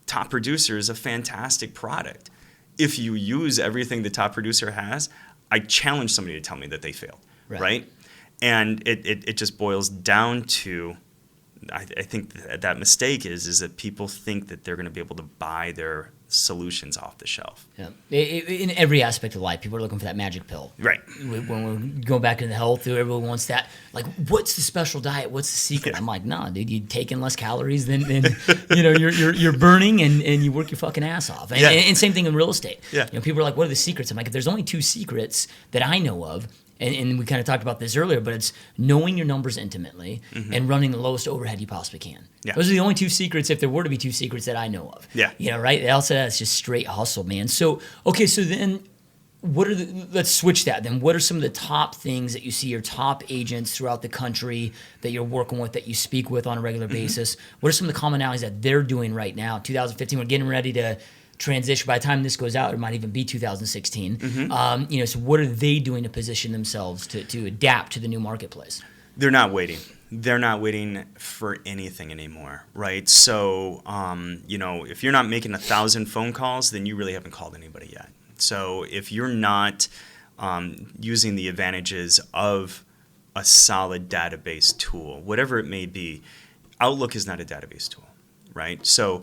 Top Producer is a fantastic product. If you use everything the Top Producer has, I challenge somebody to tell me that they failed, right? And it just boils down to, I think that mistake is that people think that they're going to be able to buy their solutions off the shelf. Yeah. In every aspect of life, people are looking for that magic pill. Right. When we go back into health, everyone wants that. Like, what's the special diet? What's the secret? I'm like, nah, dude, you take in less calories than you're burning, and you work your fucking ass off. And same thing in real estate. Yeah. People are like, what are the secrets? I'm like, if there's only 2 secrets that I know of, and we kind of talked about this earlier, but it's knowing your numbers intimately and running the lowest overhead you possibly can. Yeah. Those are the only 2 secrets, if there were to be 2 secrets, that I know of. Yeah. Right? Else that's just straight hustle, man. So, okay, so then let's switch that. Then what are some of the top things that you see your top agents throughout the country that you're working with, that you speak with on a regular basis? What are some of the commonalities that they're doing right now? 2015, we're getting ready to transition. By the time this goes out, it might even be 2016. So what are they doing to position themselves to adapt to the new marketplace? They're not waiting. They're not waiting for anything anymore, right? So, if you're not making 1,000 phone calls, then you really haven't called anybody yet. So if you're not using the advantages of a solid database tool, whatever it may be, Outlook is not a database tool, right? So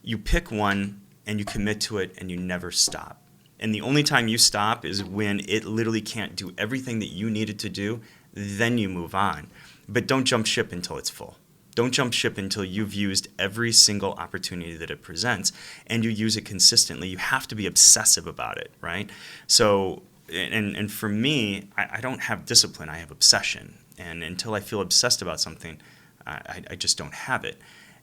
you pick one and you commit to it and you never stop. And the only time you stop is when it literally can't do everything that you needed to do, then you move on. But don't jump ship until it's full. Don't jump ship until you've used every single opportunity that it presents, and you use it consistently. You have to be obsessive about it, right? So, and for me, I don't have discipline, I have obsession. And until I feel obsessed about something, I just don't have it.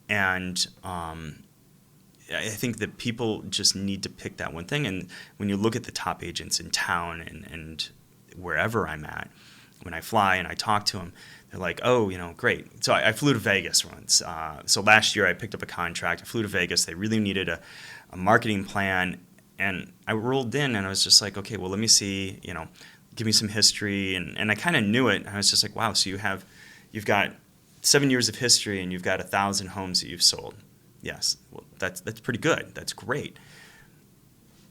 And I think that people just need to pick that one thing. And when you look at the top agents in town and wherever I'm at, when I fly and I talk to them, they're like, oh, great. So I flew to Vegas once. So last year I picked up a contract. I flew to Vegas. They really needed a marketing plan. And I rolled in and I was just like, okay, well, let me see, give me some history. And I kind of knew it. I was just like, wow, so you've got 7 years of history and you've got 1,000 homes that you've sold. Yes, well, that's pretty good. That's great.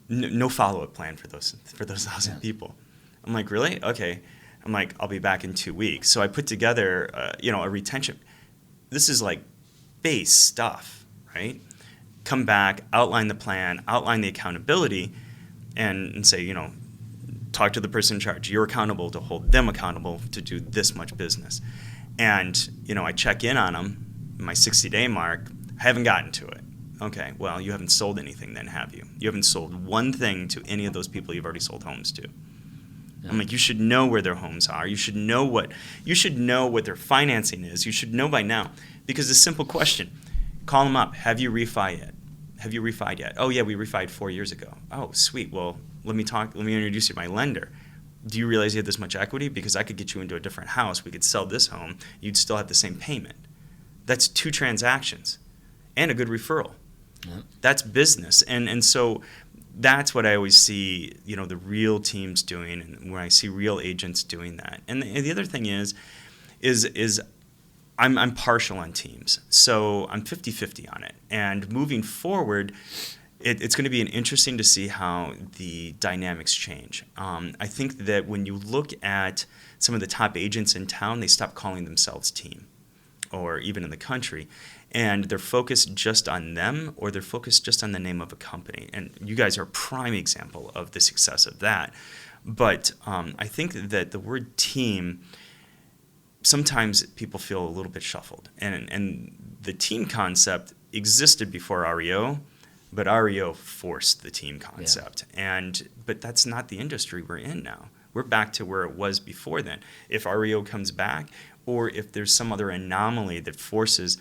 No follow-up plan for those 1,000 people. I'm like, really? Okay. I'm like, I'll be back in 2 weeks. So I put together, a retention. This is like base stuff, right? Come back, outline the plan, outline the accountability, and say, talk to the person in charge. You're accountable to hold them accountable to do this much business. And, I check in on them, my 60-day mark, I haven't gotten to it. Okay, well, you haven't sold anything then, have you? You haven't sold one thing to any of those people you've already sold homes to. Yeah. I'm like, you should know where their homes are. You should know what their financing is. You should know by now. Because a simple question, call them up. Have you refied yet? Have you refied yet? Oh, yeah, we refied 4 years ago. Oh, sweet. Well, let me introduce you to my lender. Do you realize you have this much equity? Because I could get you into a different house. We could sell this home. You'd still have the same payment. That's 2 transactions and a good referral. Yeah. That's business. And so that's what I always see, the real teams doing, and when I see real agents doing that. And the other thing is I'm partial on teams. So I'm 50-50 on it. And moving forward, it's going to be interesting to see how the dynamics change. I think that when you look at some of the top agents in town, they stop calling themselves team, or even in the country. And they're focused just on them, or they're focused just on the name of a company. And you guys are a prime example of the success of that. But I think that the word team, sometimes people feel a little bit shuffled. And the team concept existed before REO, but REO forced the team concept. Yeah. But that's not the industry we're in now. We're back to where it was before then. If REO comes back, or if there's some other anomaly that forces,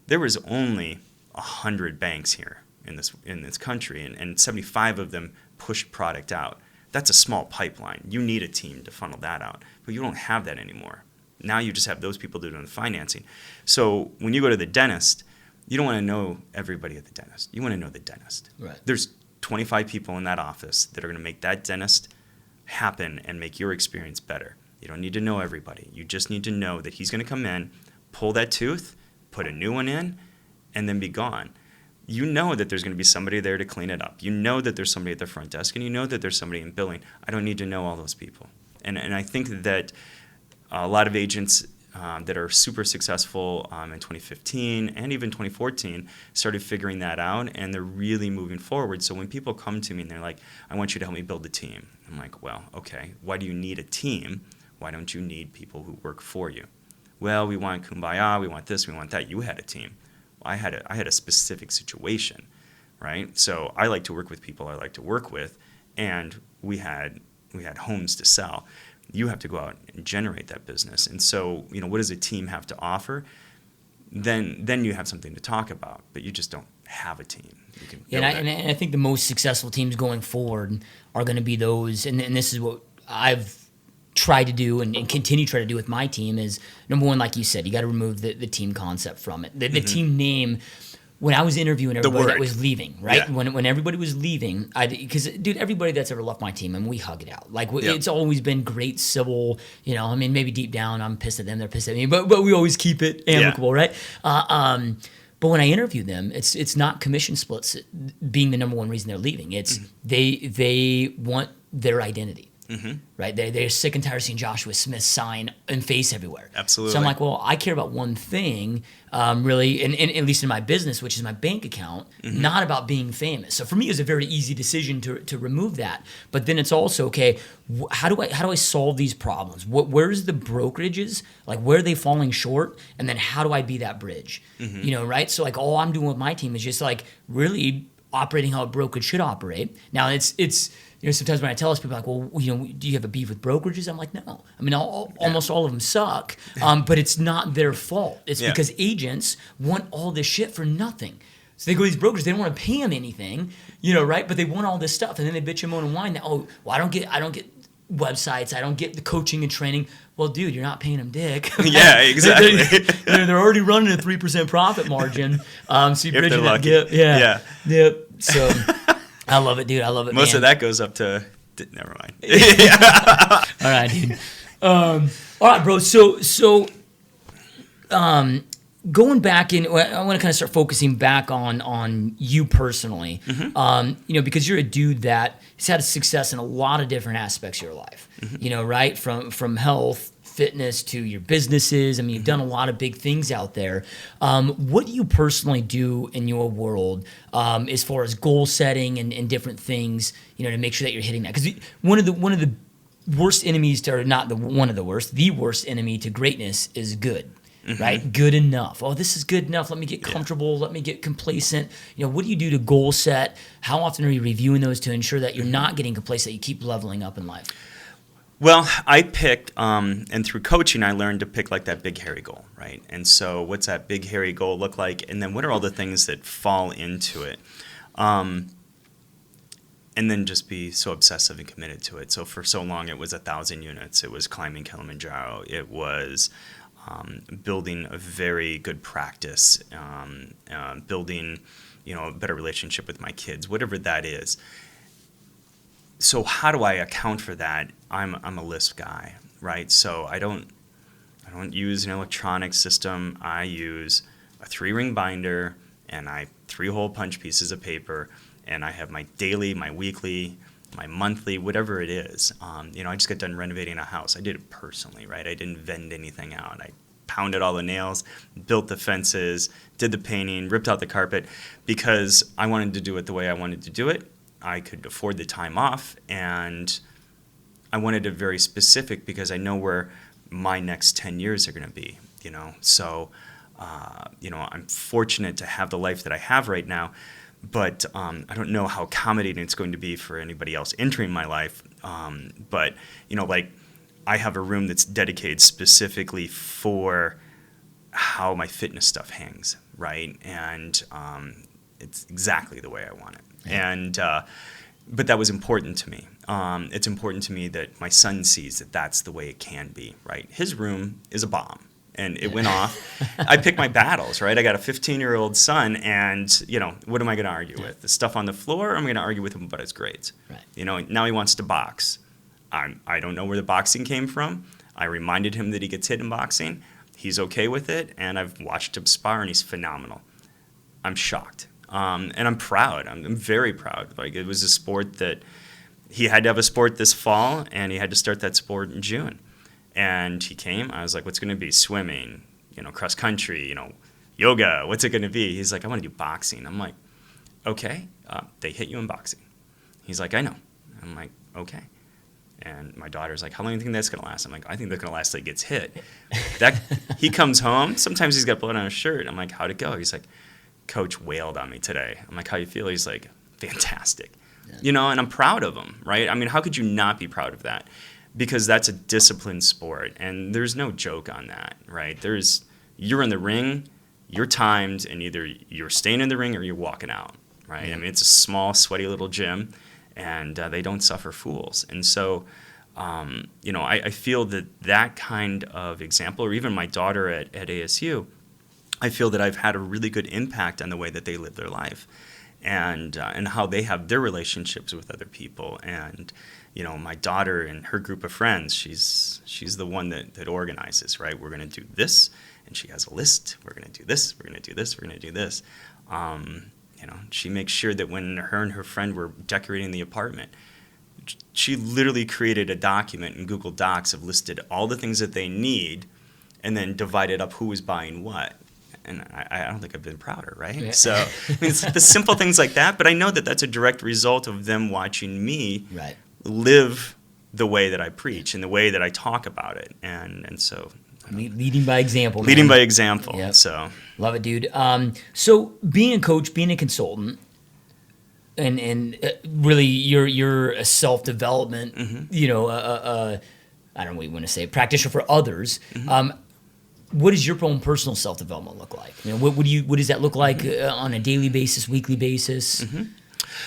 there was only 100 banks here in this country, and 75 of them pushed product out. That's a small pipeline. You need a team to funnel that out, but you don't have that anymore. Now you just have those people doing the financing. So when you go to the dentist, you don't want to know everybody at the dentist. You want to know the dentist. Right. There's 25 people in that office that are going to make that dentist happen and make your experience better. You don't need to know everybody. You just need to know that he's going to come in, pull that tooth, put a new one in, and then be gone. You know that there's going to be somebody there to clean it up. You know that there's somebody at the front desk, and you know that there's somebody in billing. I don't need to know all those people. And I think that a lot of agents that are super successful in 2015 and even 2014 started figuring that out, and they're really moving forward. So when people come to me and they're like, I want you to help me build a team, I'm like, well, okay, why do you need a team? Why don't you need people who work for you? Well, we want kumbaya, we want this, we want that. You had a team. Well, I had a specific situation, right? So I like to work with people I like to work with, and we had homes to sell. You have to go out and generate that business. And so, what does a team have to offer? Then you have something to talk about, but you just don't have a team. You can build and I think the most successful teams going forward are going to be those, and this is what I've tried to do and continue to try to do with my team is, number one, like you said, you got to remove the team concept from it. The team name, when I was interviewing everybody that was leaving, right? Yeah. When everybody was leaving, because dude, everybody that's ever left my team, and we hug it out. Like it's always been great, civil. Maybe deep down I'm pissed at them, they're pissed at me, but we always keep it amicable, right? But when I interview them, it's not commission splits being the number one reason they're leaving. It's they want their identity. Mm-hmm. Right? They're sick and tired of seeing Joshua Smith's sign and face everywhere. Absolutely. So I'm like, well, I care about one thing, really, and at least in my business, which is my bank account, not about being famous. So for me, it was a very easy decision to remove that. But then it's also, okay, how do I solve these problems? Where's the brokerages? Like, where are they falling short? And then how do I be that bridge? Right? So like, all I'm doing with my team is just like really operating how a brokerage should operate. Now it's sometimes when I tell us, people are like, well, do you have a beef with brokerages? I'm like, no. I mean, almost all of them suck, but it's not their fault. It's because agents want all this shit for nothing. So they go to these brokers, they don't want to pay them anything, right? But they want all this stuff, and then they bitch and moan and whine. I don't get websites, I don't get the coaching and training. Well, dude, you're not paying them dick. Yeah, exactly. they're already running a 3% profit margin. So you're bridging that gap. Yep. So I love it, dude. I love it. Most of that goes up to. Never mind. All right, dude. All right, bro. So going back in, I want to kind of start focusing back on you personally, because you're a dude that has had success in a lot of different aspects of your life, right? From health, fitness to your businesses. I mean, you've done a lot of big things out there. What do you personally do in your world as far as goal setting and different things, to make sure that you're hitting that? Because one of the worst enemies to, or not the worst enemy to greatness is good. Right? Good enough. Oh, this is good enough. Let me get comfortable. Let me get complacent. What do you do to goal set? How often are you reviewing those to ensure that you're not getting complacent, that you keep leveling up in life? Well, I pick, and through coaching, I learned to pick like that big, hairy goal, right? And so what's that big, hairy goal look like? And then what are all the things that fall into it? And then just be so obsessive and committed to it. So for so long, it was 1,000 units. It was climbing Kilimanjaro. It was building a very good practice, building, a better relationship with my kids, whatever that is. So how do I account for that? I'm a list guy, right? So I don't use an electronic system. I use a 3-ring binder and 3-hole punch pieces of paper, and I have my daily, my weekly, my monthly, whatever it is. I just got done renovating a house. I did it personally, right? I didn't vend anything out. I pounded all the nails, built the fences, did the painting, ripped out the carpet, because I wanted to do it the way I wanted to do it. I could afford the time off, and I wanted it very specific because I know where my next 10 years are going to be, So, I'm fortunate to have the life that I have right now, but I don't know how accommodating it's going to be for anybody else entering my life. But, I have a room that's dedicated specifically for how my fitness stuff hangs, right? And it's exactly the way I want it. And but that was important to me. It's important to me that my son sees that that's the way it can be, right? His room is a bomb, and it went off. I pick my battles, right? I got a 15-year-old son, and what am I going to argue with? The stuff on the floor? Or I'm going to argue with him about his grades. Right. Now he wants to box. I don't know where the boxing came from. I reminded him that he gets hit in boxing. He's okay with it, and I've watched him spar, and he's phenomenal. I'm shocked. And I'm proud. I'm very proud. Like, it was a sport that he had to have a sport this fall, and he had to start that sport in June. And he came. I was like, what's going to be? Swimming, cross country, yoga. What's it going to be? He's like, I want to do boxing. I'm like, okay. They hit you in boxing. He's like, I know. I'm like, okay. And my daughter's like, how long do you think that's going to last? I'm like, I think that's going to last till he gets hit. He comes home. Sometimes he's got blood on his shirt. I'm like, how'd it go? He's like, Coach wailed on me today. I'm like, how you feel? He's like, fantastic. Yeah. And I'm proud of him, right? I mean, how could you not be proud of that? Because that's a disciplined sport, and there's no joke on that, right? You're in the ring, you're timed, and either you're staying in the ring or you're walking out, right? Yeah. I mean, it's a small, sweaty little gym, and they don't suffer fools. And so, I feel that kind of example, or even my daughter at ASU, I feel that I've had a really good impact on the way that they live their life, and how they have their relationships with other people. And my daughter and her group of friends, she's the one that organizes, right? We're going to do this, and she has a list. We're going to do this. We're going to do this. We're going to do this. She makes sure that when her and her friend were decorating the apartment, she literally created a document in Google Docs of listed all the things that they need, and then divided up who was buying what. And I don't think I've been prouder, right? Yeah. So, I mean, it's the simple things like that, but I know that that's a direct result of them watching me live the way that I preach and the way that I talk about it. And so... leading by example. Leading by example. Yep. So love it, dude. So being a coach, being a consultant, and really you're a self-development, I don't know what you want to say, practitioner for others. What does your own personal self-development look like? What does that look like on a daily basis, weekly basis?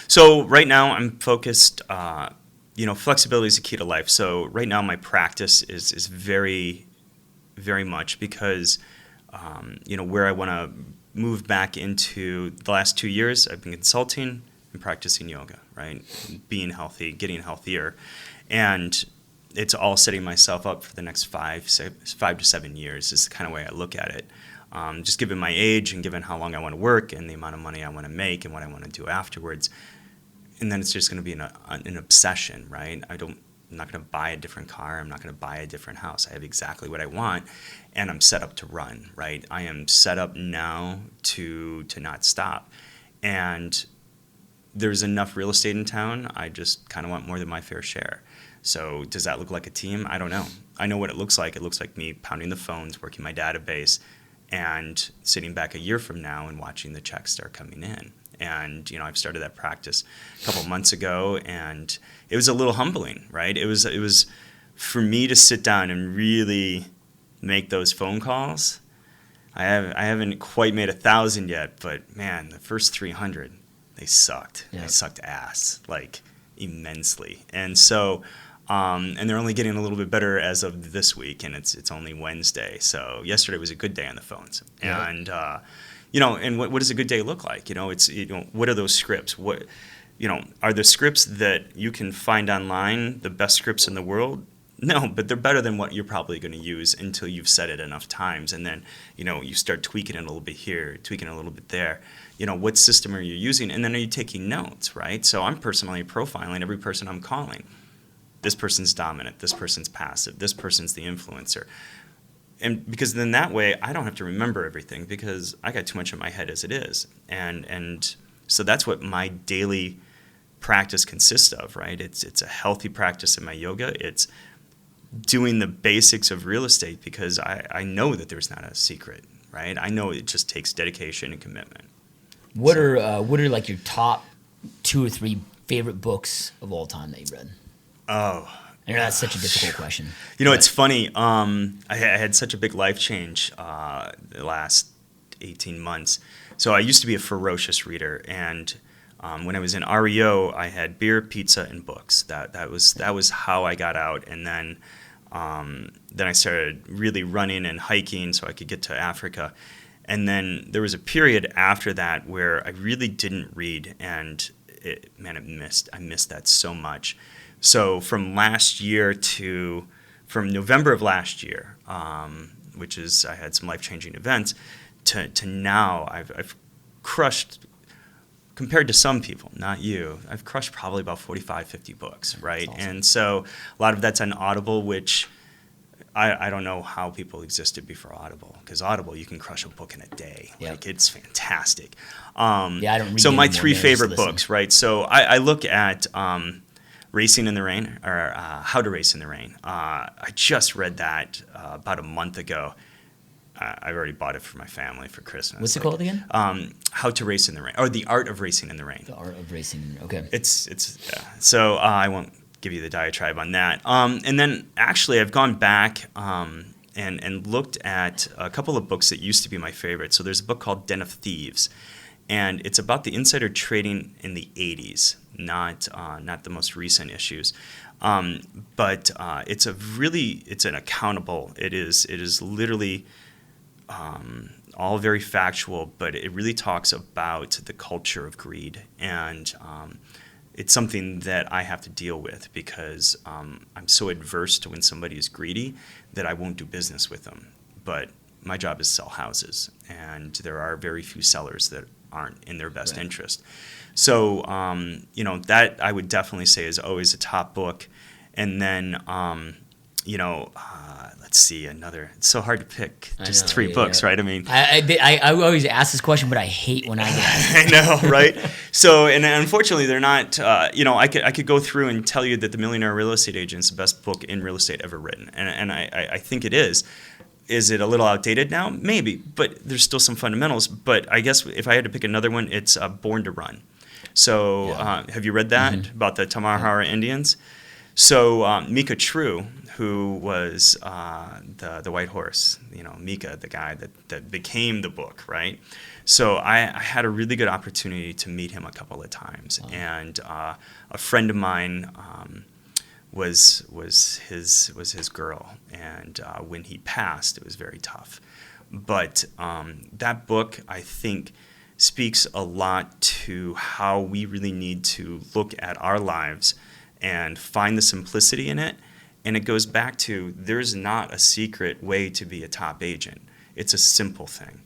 So right now I'm focused, flexibility is the key to life. So right now my practice is very, very much because, where I want to move back into the last 2 years, I've been consulting and practicing yoga, right? Being healthy, getting healthier. And it's all setting myself up for the next 5 to 7 years is the kind of way I look at it. just given my age and given how long I want to work and the amount of money I want to make and what I want to do afterwards. And then it's just going to be an obsession, right? I'm not going to buy a different car. I'm not going to buy a different house. I have exactly what I want, and I'm set up to run, right? I am set up now to not stop. And there's enough real estate in town. I just kind of want more than my fair share. So does that look like a team? I don't know. I know what it looks like. It looks like me pounding the phones, working my database, and sitting back a year from now and watching the checks start coming in. And, I've started that practice a couple months ago, and it was a little humbling, right? It was for me to sit down and really make those phone calls. I haven't quite made 1,000 yet, but man, the first 300, they sucked. Yeah. They sucked ass, like immensely. And so, and they're only getting a little bit better as of this week, and it's only Wednesday. So yesterday was a good day on the phones. Yeah. And, and what does a good day look like? What are those scripts? Are the scripts that you can find online the best scripts in the world? No, but they're better than what you're probably going to use until you've said it enough times. And then, you start tweaking it a little bit here, tweaking it a little bit there. What system are you using? And then are you taking notes, right? So I'm personally profiling every person I'm calling. This person's dominant. This person's passive. This person's the influencer. And because then that way I don't have to remember everything because I got too much in my head as it is. And so that's what my daily practice consists of, right? It's a healthy practice in my yoga. It's doing the basics of real estate because I know that there's not a secret, right? I know it just takes dedication and commitment. What are like your top 2 or 3 favorite books of all time that you've read? Oh, I know that's such a difficult question. It's funny. I had such a big life change the last 18 months. So I used to be a ferocious reader, and when I was in REO, I had beer, pizza, and books. That was how I got out, and then I started really running and hiking so I could get to Africa. And then there was a period after that where I really didn't read, and I missed that so much. So from November of last year, which is I had some life-changing events, to now I've crushed, compared to some people, not you, I've crushed probably about 45, 50 books, right? Awesome. And so a lot of that's on Audible, which I don't know how people existed before Audible, because Audible, you can crush a book in a day. Yep. Like, it's fantastic. I don't read. So my 3 favorite books, right? So I look at Racing in the Rain, or How to Race in the Rain. I just read that about a month ago. I've already bought it for my family for Christmas. What's it called again? How to Race in the Rain, or The Art of Racing in the Rain. The Art of Racing in the Rain. Okay. It's so I won't give you the diatribe on that. And then actually I've gone back and looked at a couple of books that used to be my favorite. So there's a book called Den of Thieves, and it's about the insider trading in the 80s, not the most recent issues. But it's an accountable. It is literally all very factual, but it really talks about the culture of greed, and it's something that I have to deal with because I'm so adverse to when somebody is greedy that I won't do business with them. But my job is to sell houses, and there are very few sellers that aren't in their best interest. So, that I would definitely say is always a top book. And then, let's see, another. It's so hard to pick just 3 books, right? I mean, I always ask this question, but I hate when I get asked. I know, right? So, and unfortunately, they're not. I could go through and tell you that The Millionaire Real Estate Agent is the best book in real estate ever written, and I think it is. Is it a little outdated now? Maybe, but there's still some fundamentals. But I guess if I had to pick another one, it's Born to Run. So, have you read that about the Tamahara Indians? So Mika True, who was the white horse, Mika, the guy that became the book, right? So I had a really good opportunity to meet him a couple of times, and a friend of mine was his girl, and when he passed, it was very tough. But that book, I think, speaks a lot to how we really need to look at our lives and find the simplicity in it. And it goes back to there's not a secret way to be a top agent. It's a simple thing.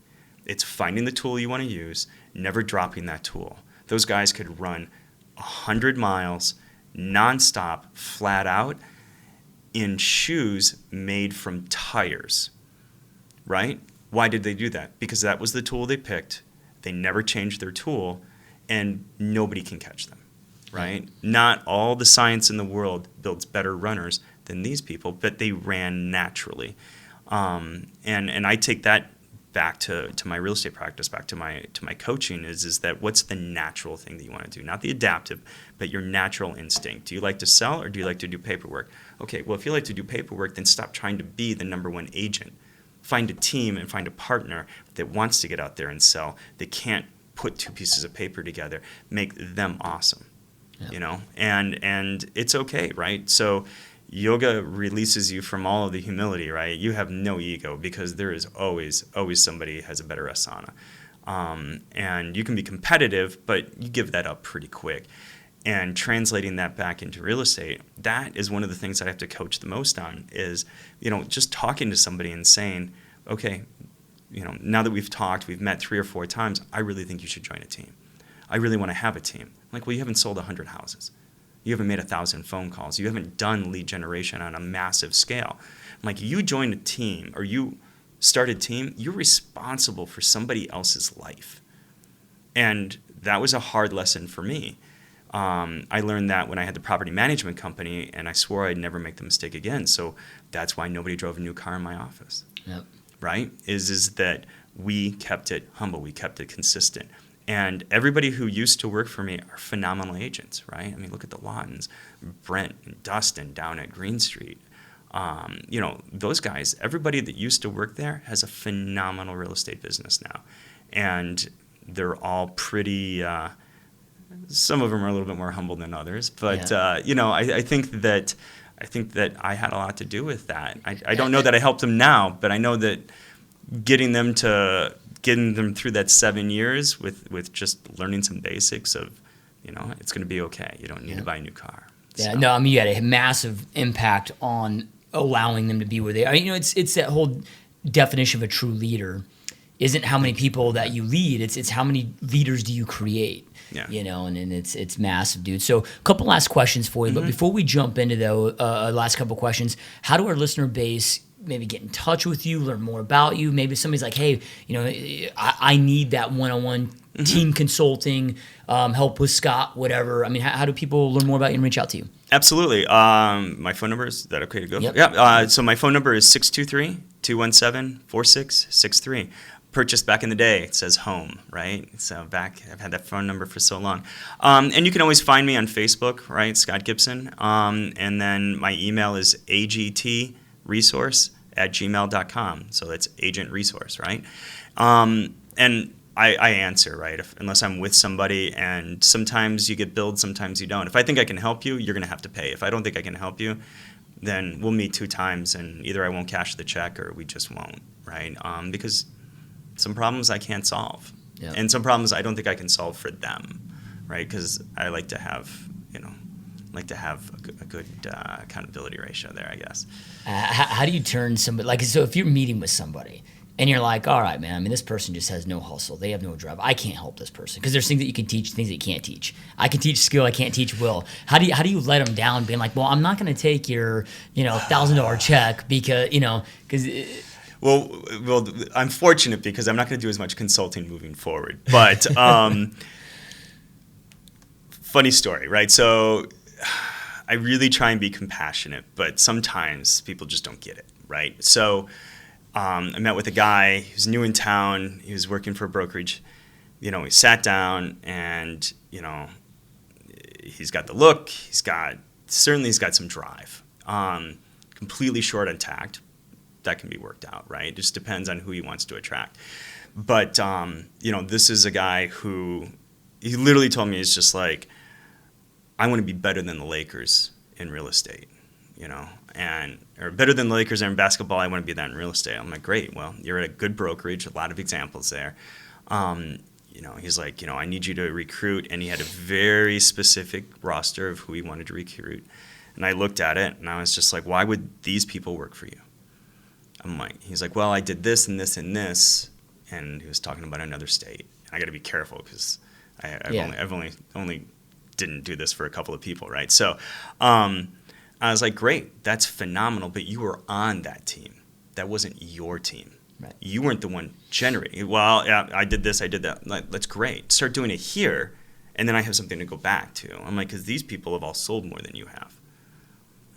It's finding the tool you want to use, never dropping that tool. Those guys could run 100 miles nonstop, flat out, in shoes made from tires, right? Why did they do that? Because that was the tool they picked. They never changed their tool, and nobody can catch them, right? Not all the science in the world builds better runners than these people, but they ran naturally. And I take that back to my real estate practice, back to my coaching, is that what's the natural thing that you want to do? Not the adaptive, but your natural instinct. Do you like to sell, or do you like to do paperwork? Okay, well, if you like to do paperwork, then stop trying to be the number one agent. Find a team and find a partner that wants to get out there and sell, that can't put two pieces of paper together. Make them awesome, you know? And it's okay, right? So yoga releases you from all of the humility, right? You have no ego, because there is always somebody who has a better asana. And you can be competitive, but you give that up pretty quick. And translating that back into real estate, that is one of the things I have to coach the most on, is, you know, just talking to somebody and saying, okay, you know, now that we've talked, we've met 3 or 4 times, I really think you should join a team. I really want to have a team. I'm like, well, you haven't sold 100 houses. You haven't made 1,000 phone calls. You haven't done lead generation on a massive scale. I'm like, you joined a team, or you start a team, you're responsible for somebody else's life. And that was a hard lesson for me. I learned that when I had the property management company, and I swore I'd never make the mistake again. So that's why nobody drove a new car in my office. Yep. Right? Is that we kept it humble, we kept it consistent. And everybody who used to work for me are phenomenal agents, right? I mean, look at the Laughtons, Brent and Dustin down at Green Street. You know, those guys, everybody that used to work there has a phenomenal real estate business now. And they're all pretty, some of them are a little bit more humble than others. But, you know, I think that I had a lot to do with that. I don't know that I helped them now, but I know that getting them through that 7 years with just learning some basics of, you know, it's going to be okay. You don't need to buy a new car. Yeah, no, I mean, you had a massive impact on allowing them to be where they are. I mean, you know, it's that whole definition of a true leader isn't how many people that you lead. It's how many leaders do you create. Yeah. You know, and it's massive, dude. So a couple last questions for you. But before we jump into the last couple questions, how do our listener base maybe get in touch with you, learn more about you? Maybe somebody's like, hey, you know, I need that one-on-one team consulting, help with Scott, whatever. I mean, how do people learn more about you and reach out to you? Absolutely. My phone number, is that okay to go? Yep. Yeah. So my phone number is 623-217-4663. Purchased back in the day, it says home, right? So I've had that phone number for so long. And you can always find me on Facebook, right? Scott Gibson. And then my email is agtresource@gmail.com. So that's agent resource, right? And I answer, right? Unless I'm with somebody, and sometimes you get billed, sometimes you don't. If I think I can help you, you're going to have to pay. If I don't think I can help you, then we'll meet 2 times, and either I won't cash the check or we just won't, right? Because some problems I can't solve, and some problems I don't think I can solve for them, right? Because I like to have, you know, a good accountability ratio there, I guess. How do you turn somebody, like, so if you're meeting with somebody and you're like, all right, man, I mean, this person just has no hustle. They have no drive. I can't help this person, because there's things that you can teach, things that you can't teach. I can teach skill, I can't teach will. How do you let them down, being like, well, I'm not going to take your, you know, $1,000 check because, you know, because... Well, I'm fortunate because I'm not going to do as much consulting moving forward. But funny story, right? So I really try and be compassionate, but sometimes people just don't get it, right? So I met with a guy who's new in town. He was working for a brokerage. You know, he sat down, and, you know, he's got the look. He's got some drive. Completely short on tact. That can be worked out, right? It just depends on who he wants to attract. But, you know, this is a guy who, he literally told me, he's just like, I want to be better than the Lakers in real estate, you know, or better than the Lakers in basketball. I want to be that in real estate. I'm like, great. Well, you're at a good brokerage, a lot of examples there. You know, he's like, you know, I need you to recruit. And he had a very specific roster of who he wanted to recruit. And I looked at it, and I was just like, why would these people work for you? I'm like, he's like, well, I did this and this and this, and he was talking about another state. I got to be careful because I've only didn't do this for a couple of people, right? So I was like, great, that's phenomenal, but you were on that team. That wasn't your team. Right. You weren't the one generating. Well, yeah, I did this, I did that. Like, that's great. Start doing it here, and then I have something to go back to. I'm like, because these people have all sold more than you have.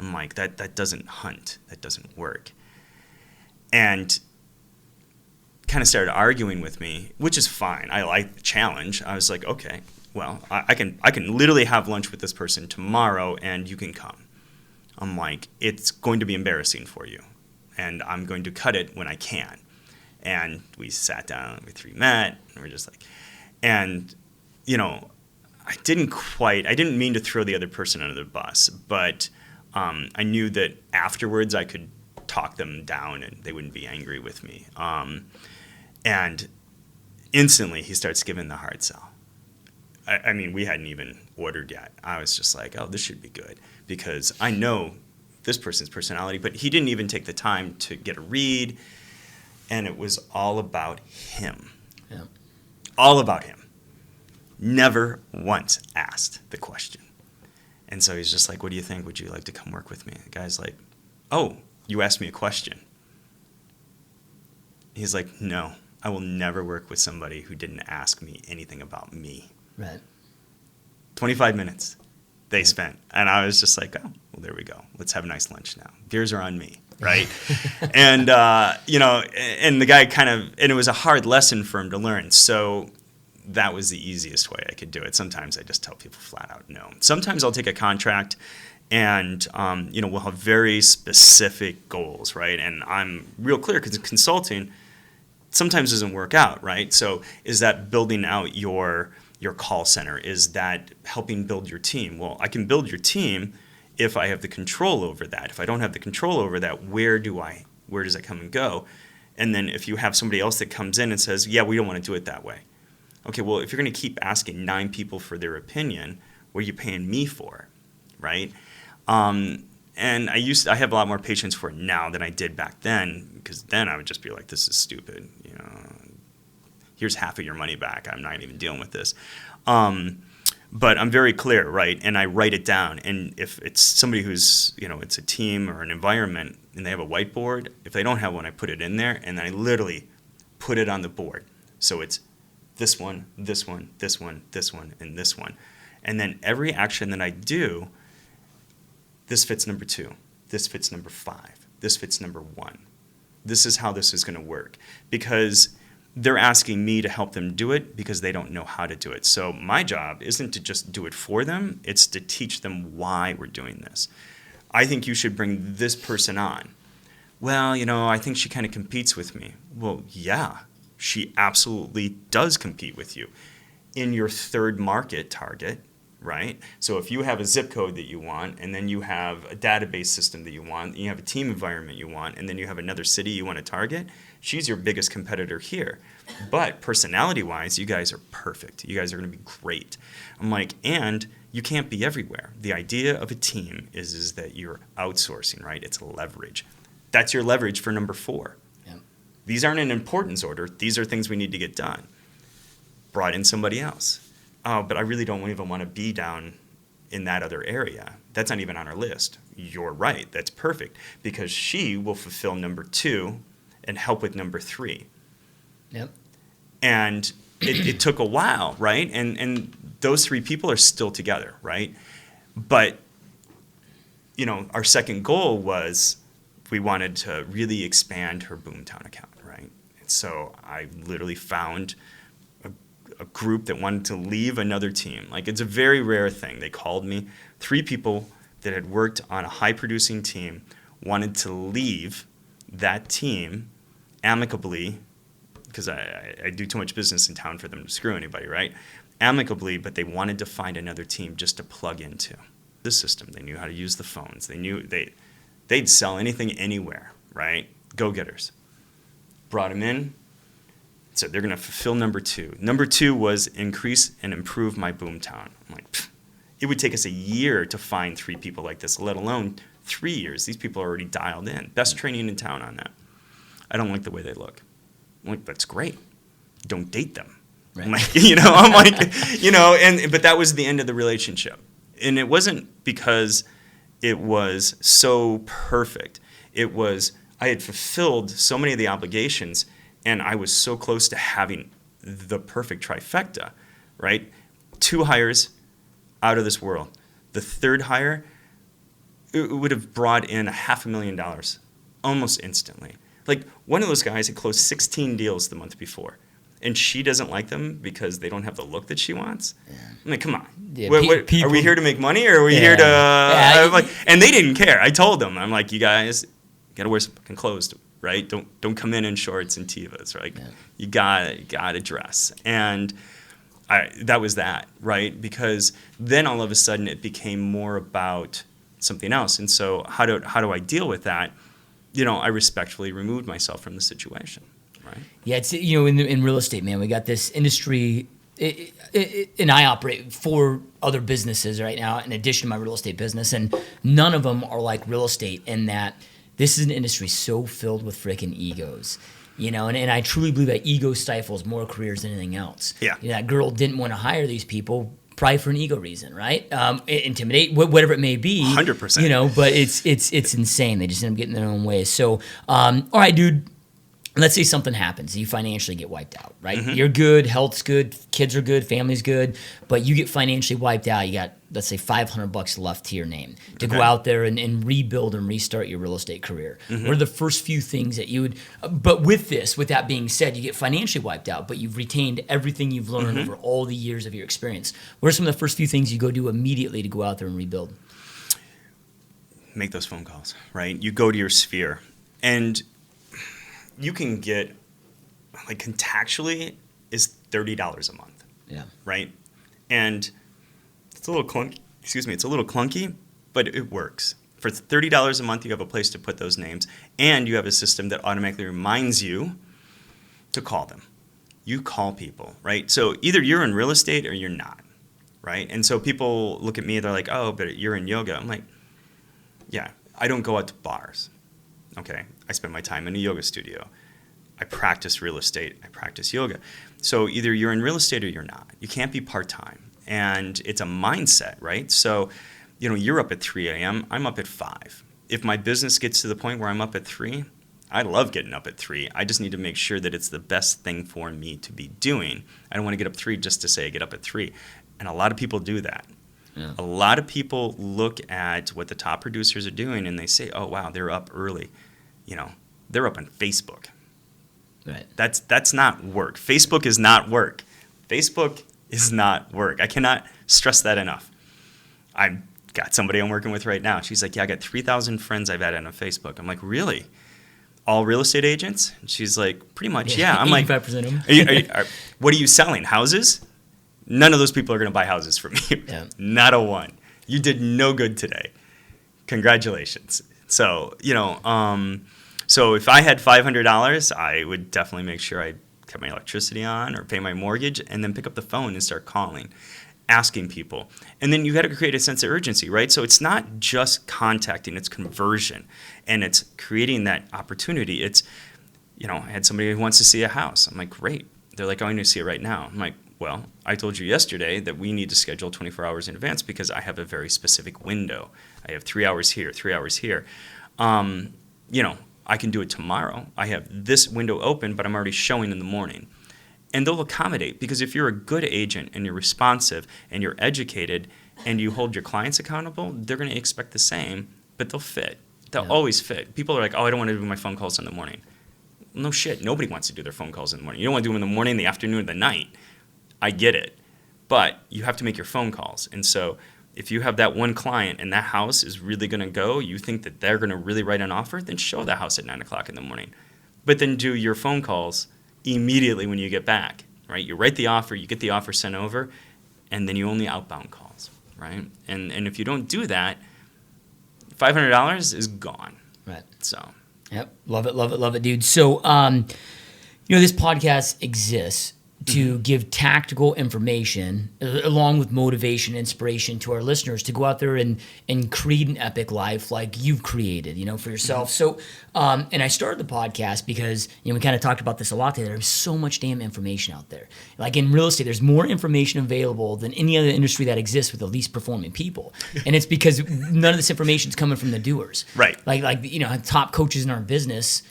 I'm like, that doesn't hunt. That doesn't work. And kind of started arguing with me, which is fine. I like the challenge. I was like, okay, well, I can literally have lunch with this person tomorrow, and you can come. I'm like, it's going to be embarrassing for you, and I'm going to cut it when I can. And we sat down, we met, and we're just like, and, you know, I didn't mean to throw the other person under the bus, but I knew that afterwards I could talk them down and they wouldn't be angry with me. And instantly he starts giving the hard sell. I mean, we hadn't even ordered yet. I was just like, oh, this should be good because I know this person's personality, but he didn't even take the time to get a read, and it was all about him. Yeah. All about him. Never once asked the question. And so he's just like, what do you think? Would you like to come work with me? The guy's like, oh, you asked me a question. He's like, no, I will never work with somebody who didn't ask me anything about me. Right. 25 minutes they spent. And I was just like, oh, well, there we go. Let's have a nice lunch now. Beers are on me, right? And, you know, and the guy and it was a hard lesson for him to learn. So that was the easiest way I could do it. Sometimes I just tell people flat out no. Sometimes I'll take a contract and, you know, we'll have very specific goals, right? And I'm real clear because consulting sometimes doesn't work out, right? So is that building out your call center? Is that helping build your team? Well, I can build your team if I have the control over that. If I don't have the control over that, where does that come and go? And then if you have somebody else that comes in and says, yeah, we don't want to do it that way. Okay, well, if you're going to keep asking 9 people for their opinion, what are you paying me for, right? And I have a lot more patience for it now than I did back then, because then I would just be like, this is stupid, you know. Here's half of your money back. I'm not even dealing with this. But I'm very clear, right? And I write it down. And if it's somebody who's, you know, it's a team or an environment and they have a whiteboard, if they don't have one, I put it in there and I literally put it on the board. So it's this one, this one, this one, this one, and this one. And then every action that I do, this fits number 2. This fits number 5. This fits number 1. This is how this is going to work. Because they're asking me to help them do it because they don't know how to do it. So my job isn't to just do it for them. It's to teach them why we're doing this. I think you should bring this person on. Well, you know, I think she kind of competes with me. Well, yeah, she absolutely does compete with you in your third market target, right? So if you have a zip code that you want, and then you have a database system that you want, and you have a team environment you want, and then you have another city you want to target, she's your biggest competitor here. But personality-wise, you guys are perfect. You guys are going to be great. I'm like, and you can't be everywhere. The idea of a team is that you're outsourcing, right? It's leverage. That's your leverage for number 4. Yeah. These aren't in importance order. These are things we need to get done. Brought in somebody else. Oh, but I really don't even want to be down in that other area. That's not even on our list. You're right. That's perfect. Because she will fulfill number 2 and help with number 3. Yep. And it took a while, right? And those 3 people are still together, right? But, you know, our second goal was we wanted to really expand her Boomtown account, right? And so I literally found a group that wanted to leave another team. Like, it's a very rare thing. They called me. 3 people that had worked on a high-producing team wanted to leave that team amicably, because I do too much business in town for them to screw anybody, right? Amicably, but they wanted to find another team just to plug into the system. They knew how to use the phones. They knew they'd sell anything anywhere, right? Go-getters. Brought them in. So they're going to fulfill number 2. Number 2 was increase and improve my Boomtown. I'm like, pfft. It would take us a year to find 3 people like this, let alone 3 years. These people are already dialed in. Best training in town on that. I don't like the way they look. I'm like, that's great. Don't date them. Right. I'm like, but that was the end of the relationship. And it wasn't because it was so perfect. It was, I had fulfilled so many of the obligations, and I was so close to having the perfect trifecta, right? 2 hires out of this world. The 3rd hire, it would have brought in $500,000 almost instantly. Like, one of those guys had closed 16 deals the month before, and she doesn't like them because they don't have the look that she wants. Yeah. I'm like, come on. Yeah, are we here to make money, or are we here to... and they didn't care. I told them, I'm like, you guys got to wear some fucking clothes, right? Don't come in shorts and Tevas, right? Yeah. You gotta dress. And that was that, right? Because then all of a sudden it became more about something else. And so how do I deal with that? I respectfully removed myself from the situation, right? Yeah, it's in real estate, man, we got this industry, and I operate 4 other businesses right now in addition to my real estate business, and none of them are like real estate in that this is an industry so filled with freaking egos. And I truly believe that ego stifles more careers than anything else. Yeah. That girl didn't want to hire these people probably for an ego reason, right? Intimidate, whatever it may be. 100%. But it's insane. They just end up getting their own way. So, all right, dude. Let's say something happens. You financially get wiped out, right? Mm-hmm. You're good, health's good, kids are good, family's good, but you get financially wiped out. You got, let's say, $500 left to your name to go out there and rebuild and restart your real estate career. Mm-hmm. What are the first few things that you would? But with that being said, you get financially wiped out, but you've retained everything you've learned over all the years of your experience. What are some of the first few things you go do immediately to go out there and rebuild? Make those phone calls, right? You go to your sphere, and you can get, like, contractually is $30 a month. Yeah. Right? And it's a little clunky, but it works. For $30 a month, you have a place to put those names, and you have a system that automatically reminds you to call them. You call people, right? So either you're in real estate or you're not, right? And so people look at me, they're like, oh, but you're in yoga. I'm like, yeah, I don't go out to bars. Okay, I spend my time in a yoga studio. I practice real estate. I practice yoga. So either you're in real estate or you're not. You can't be part-time. And it's a mindset, right? So, you're up at 3 a.m. I'm up at 5. If my business gets to the point where I'm up at 3, I love getting up at 3. I just need to make sure that it's the best thing for me to be doing. I don't want to get up at 3 just to say I get up at 3. And a lot of people do that. Yeah. A lot of people look at what the top producers are doing and they say, oh, wow, they're up early. They're up on Facebook. Right. That's not work. Facebook is not work. Facebook is not work. I cannot stress that enough. I've got somebody I'm working with right now. She's like, yeah, I got 3,000 friends I've added on Facebook. I'm like, really? All real estate agents? And she's like, pretty much, yeah. I'm like, 85% of them. What are you selling? Houses? None of those people are going to buy houses from you. Yeah. Not a one. You did no good today. Congratulations. So, so if I had $500, I would definitely make sure I kept my electricity on or pay my mortgage and then pick up the phone and start calling, asking people. And then you got to create a sense of urgency, right? So it's not just contacting, it's conversion. And it's creating that opportunity. It's, I had somebody who wants to see a house. I'm like, great. They're like, oh, I need to see it right now. I'm like, well, I told you yesterday that we need to schedule 24 hours in advance because I have a very specific window. I have 3 hours here, 3 hours here. I can do it tomorrow. I have this window open, but I'm already showing in the morning. And they'll accommodate because if you're a good agent and you're responsive and you're educated and you hold your clients accountable, they're going to expect the same, but they'll fit. They'll always fit. People are like, oh, I don't want to do my phone calls in the morning. No shit. Nobody wants to do their phone calls in the morning. You don't want to do them in the morning, the afternoon, or the night. I get it. But you have to make your phone calls. And so if you have that one client and that house is really going to go, you think that they're going to really write an offer, then show the house at 9 o'clock in the morning. But then do your phone calls immediately when you get back, right? You write the offer, you get the offer sent over, and then you only outbound calls, right? And if you don't do that, $500 is gone. Right. So. Yep. Love it, dude. So, this podcast exists to give tactical information along with motivation, inspiration to our listeners to go out there and create an epic life like you've created, for yourself. So, and I started the podcast because, we kind of talked about this a lot today. There's so much damn information out there. Like in real estate, there's more information available than any other industry that exists with the least performing people. And it's because none of this information is coming from the doers. Right. Like top coaches in our business,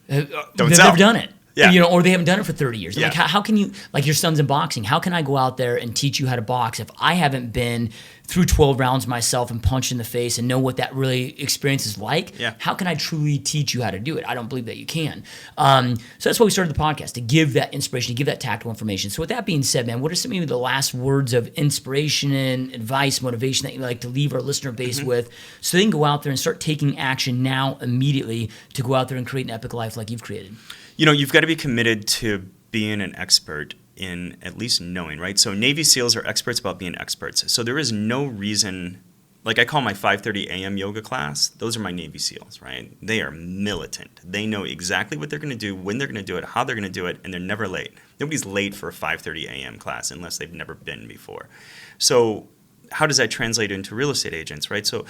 they've Don't sell. never done it. Yeah. Or they haven't done it for 30 years. Yeah. Like, how can you, like your son's in boxing, how can I go out there and teach you how to box if I haven't been through 12 rounds myself and punched in the face and know what that really experience is like? Yeah. How can I truly teach you how to do it? I don't believe that you can. So that's why we started the podcast, to give that inspiration, to give that tactical information. So with that being said, man, what are some of the last words of inspiration and advice, motivation that you like to leave our listener base with so they can go out there and start taking action now immediately to go out there and create an epic life like you've created? You've got to be committed to being an expert in at least knowing, right? So Navy SEALs are experts about being experts. So there is no reason, like I call my 5:30 a.m. yoga class, those are my Navy SEALs, right? They are militant. They know exactly what they're going to do, when they're going to do it, how they're going to do it, and they're never late. Nobody's late for a 5:30 a.m. class unless they've never been before. So how does that translate into real estate agents, right? So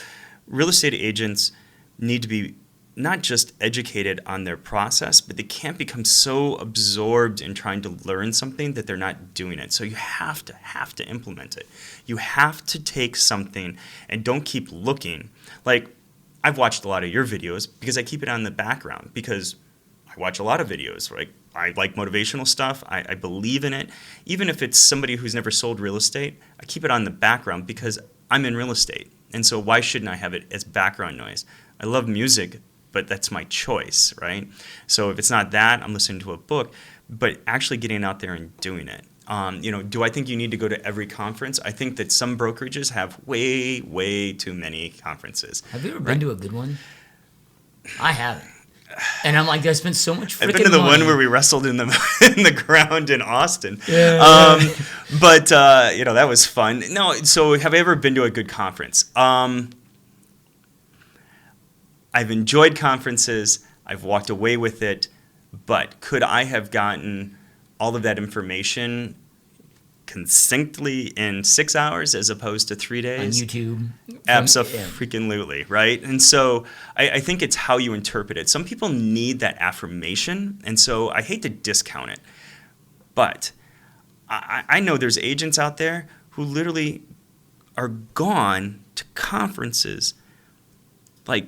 real estate agents need to be not just educated on their process, but they can't become so absorbed in trying to learn something that they're not doing it. So you have to implement it. You have to take something and don't keep looking. Like, I've watched a lot of your videos because I keep it on the background because I watch a lot of videos, right? I like motivational stuff. I believe in it. Even if it's somebody who's never sold real estate, I keep it on the background because I'm in real estate. And so why shouldn't I have it as background noise? I love music, but that's my choice, right? So if it's not that, I'm listening to a book, but actually getting out there and doing it. Do I think you need to go to every conference? I think that some brokerages have way, way too many conferences. Have you ever been to a good one? I haven't. And I'm like, I spent so much freaking money. I've been to the one where we wrestled in the in the ground in Austin. Yeah. But that was fun. No, so have I ever been to a good conference? I've enjoyed conferences. I've walked away with it. But could I have gotten all of that information succinctly in 6 hours as opposed to 3 days? On YouTube. Absolutely, right? And so I think it's how you interpret it. Some people need that affirmation, and so I hate to discount it. But I know there's agents out there who literally are gone to conferences like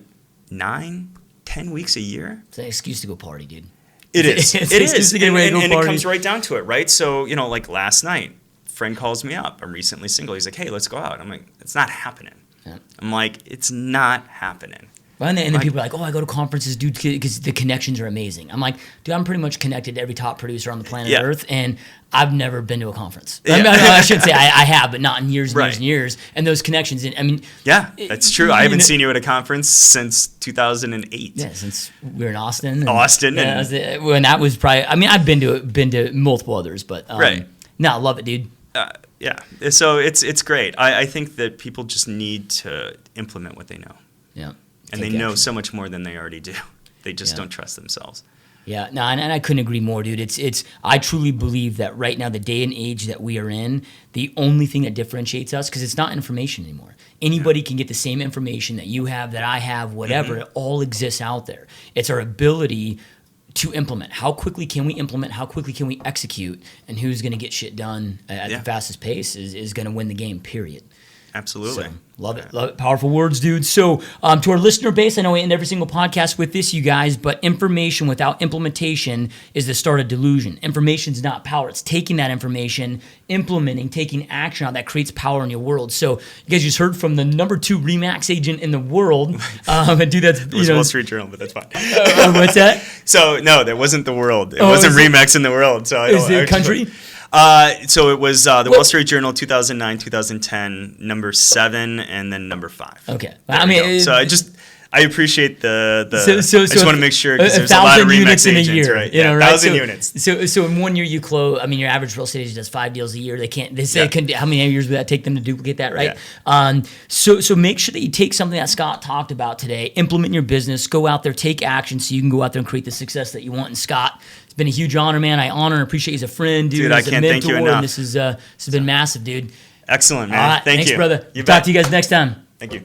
9-10 weeks a year. It's an excuse to go party, dude. It is. It's It is. and it comes right down to it, right? So, like last night, friend calls me up. I'm recently single. He's like, hey, let's go out. I'm like, it's not happening. Yeah. I'm like, it's not happening. Well, and then people are like, oh, I go to conferences, dude, because the connections are amazing. I'm like, dude, I'm pretty much connected to every top producer on the planet Earth, and I've never been to a conference. Yeah. I should say I have, but not in years and years and years. And those connections, yeah, that's true. I haven't seen you at a conference since 2008. Yeah, since we were in Austin. And that was probably. I've been to multiple others, but right. No, I love it, dude. Yeah, so it's great. I think that people just need to implement what they know. Yeah. And they know so much more than they already do. They just don't trust themselves. Yeah, no, and I couldn't agree more, dude. It's. I truly believe that right now, the day and age that we are in, the only thing that differentiates us, because it's not information anymore. Anybody can get the same information that you have, that I have, whatever. It all exists out there. It's our ability to implement. How quickly can we implement? How quickly can we execute? And who's going to get shit done at the fastest pace is going to win the game, period. Absolutely. So, love it. Powerful words, dude. So to our listener base, I know we end every single podcast with this, you guys, but information without implementation is the start of delusion. Information is not power. It's taking that information, implementing, taking action on that creates power in your world. So you guys just heard from the number 2 RE/MAX agent in the world. And dude, that's it was Wall Street Journal, but that's fine. What's that? So no, that wasn't the world. It wasn't RE/MAX in the world. So is it country? So it was the Wall Street Journal 2009, 2010, number 7, and then number 5. Okay. So I appreciate the. So I just want to make sure because there's a lot 1,000 of units RE/MAX in a agents, year, right? you know, right? 1,000 units. So in 1 year you close. I mean, your average real estate agent does 5 deals a year. They can't. They say how many years would that take them to duplicate that, right? Yeah. So make sure that you take something that Scott talked about today, implement in your business, go out there, take action, so you can go out there and create the success that you want. And Scott, it's been a huge honor, man. I honor and appreciate you as a friend, dude. I as can't a thank you mentor, enough. and this has been massive, dude. Excellent, man. All right, Thank thanks, you. brother. You Talk bet. to you guys next time. Thank you.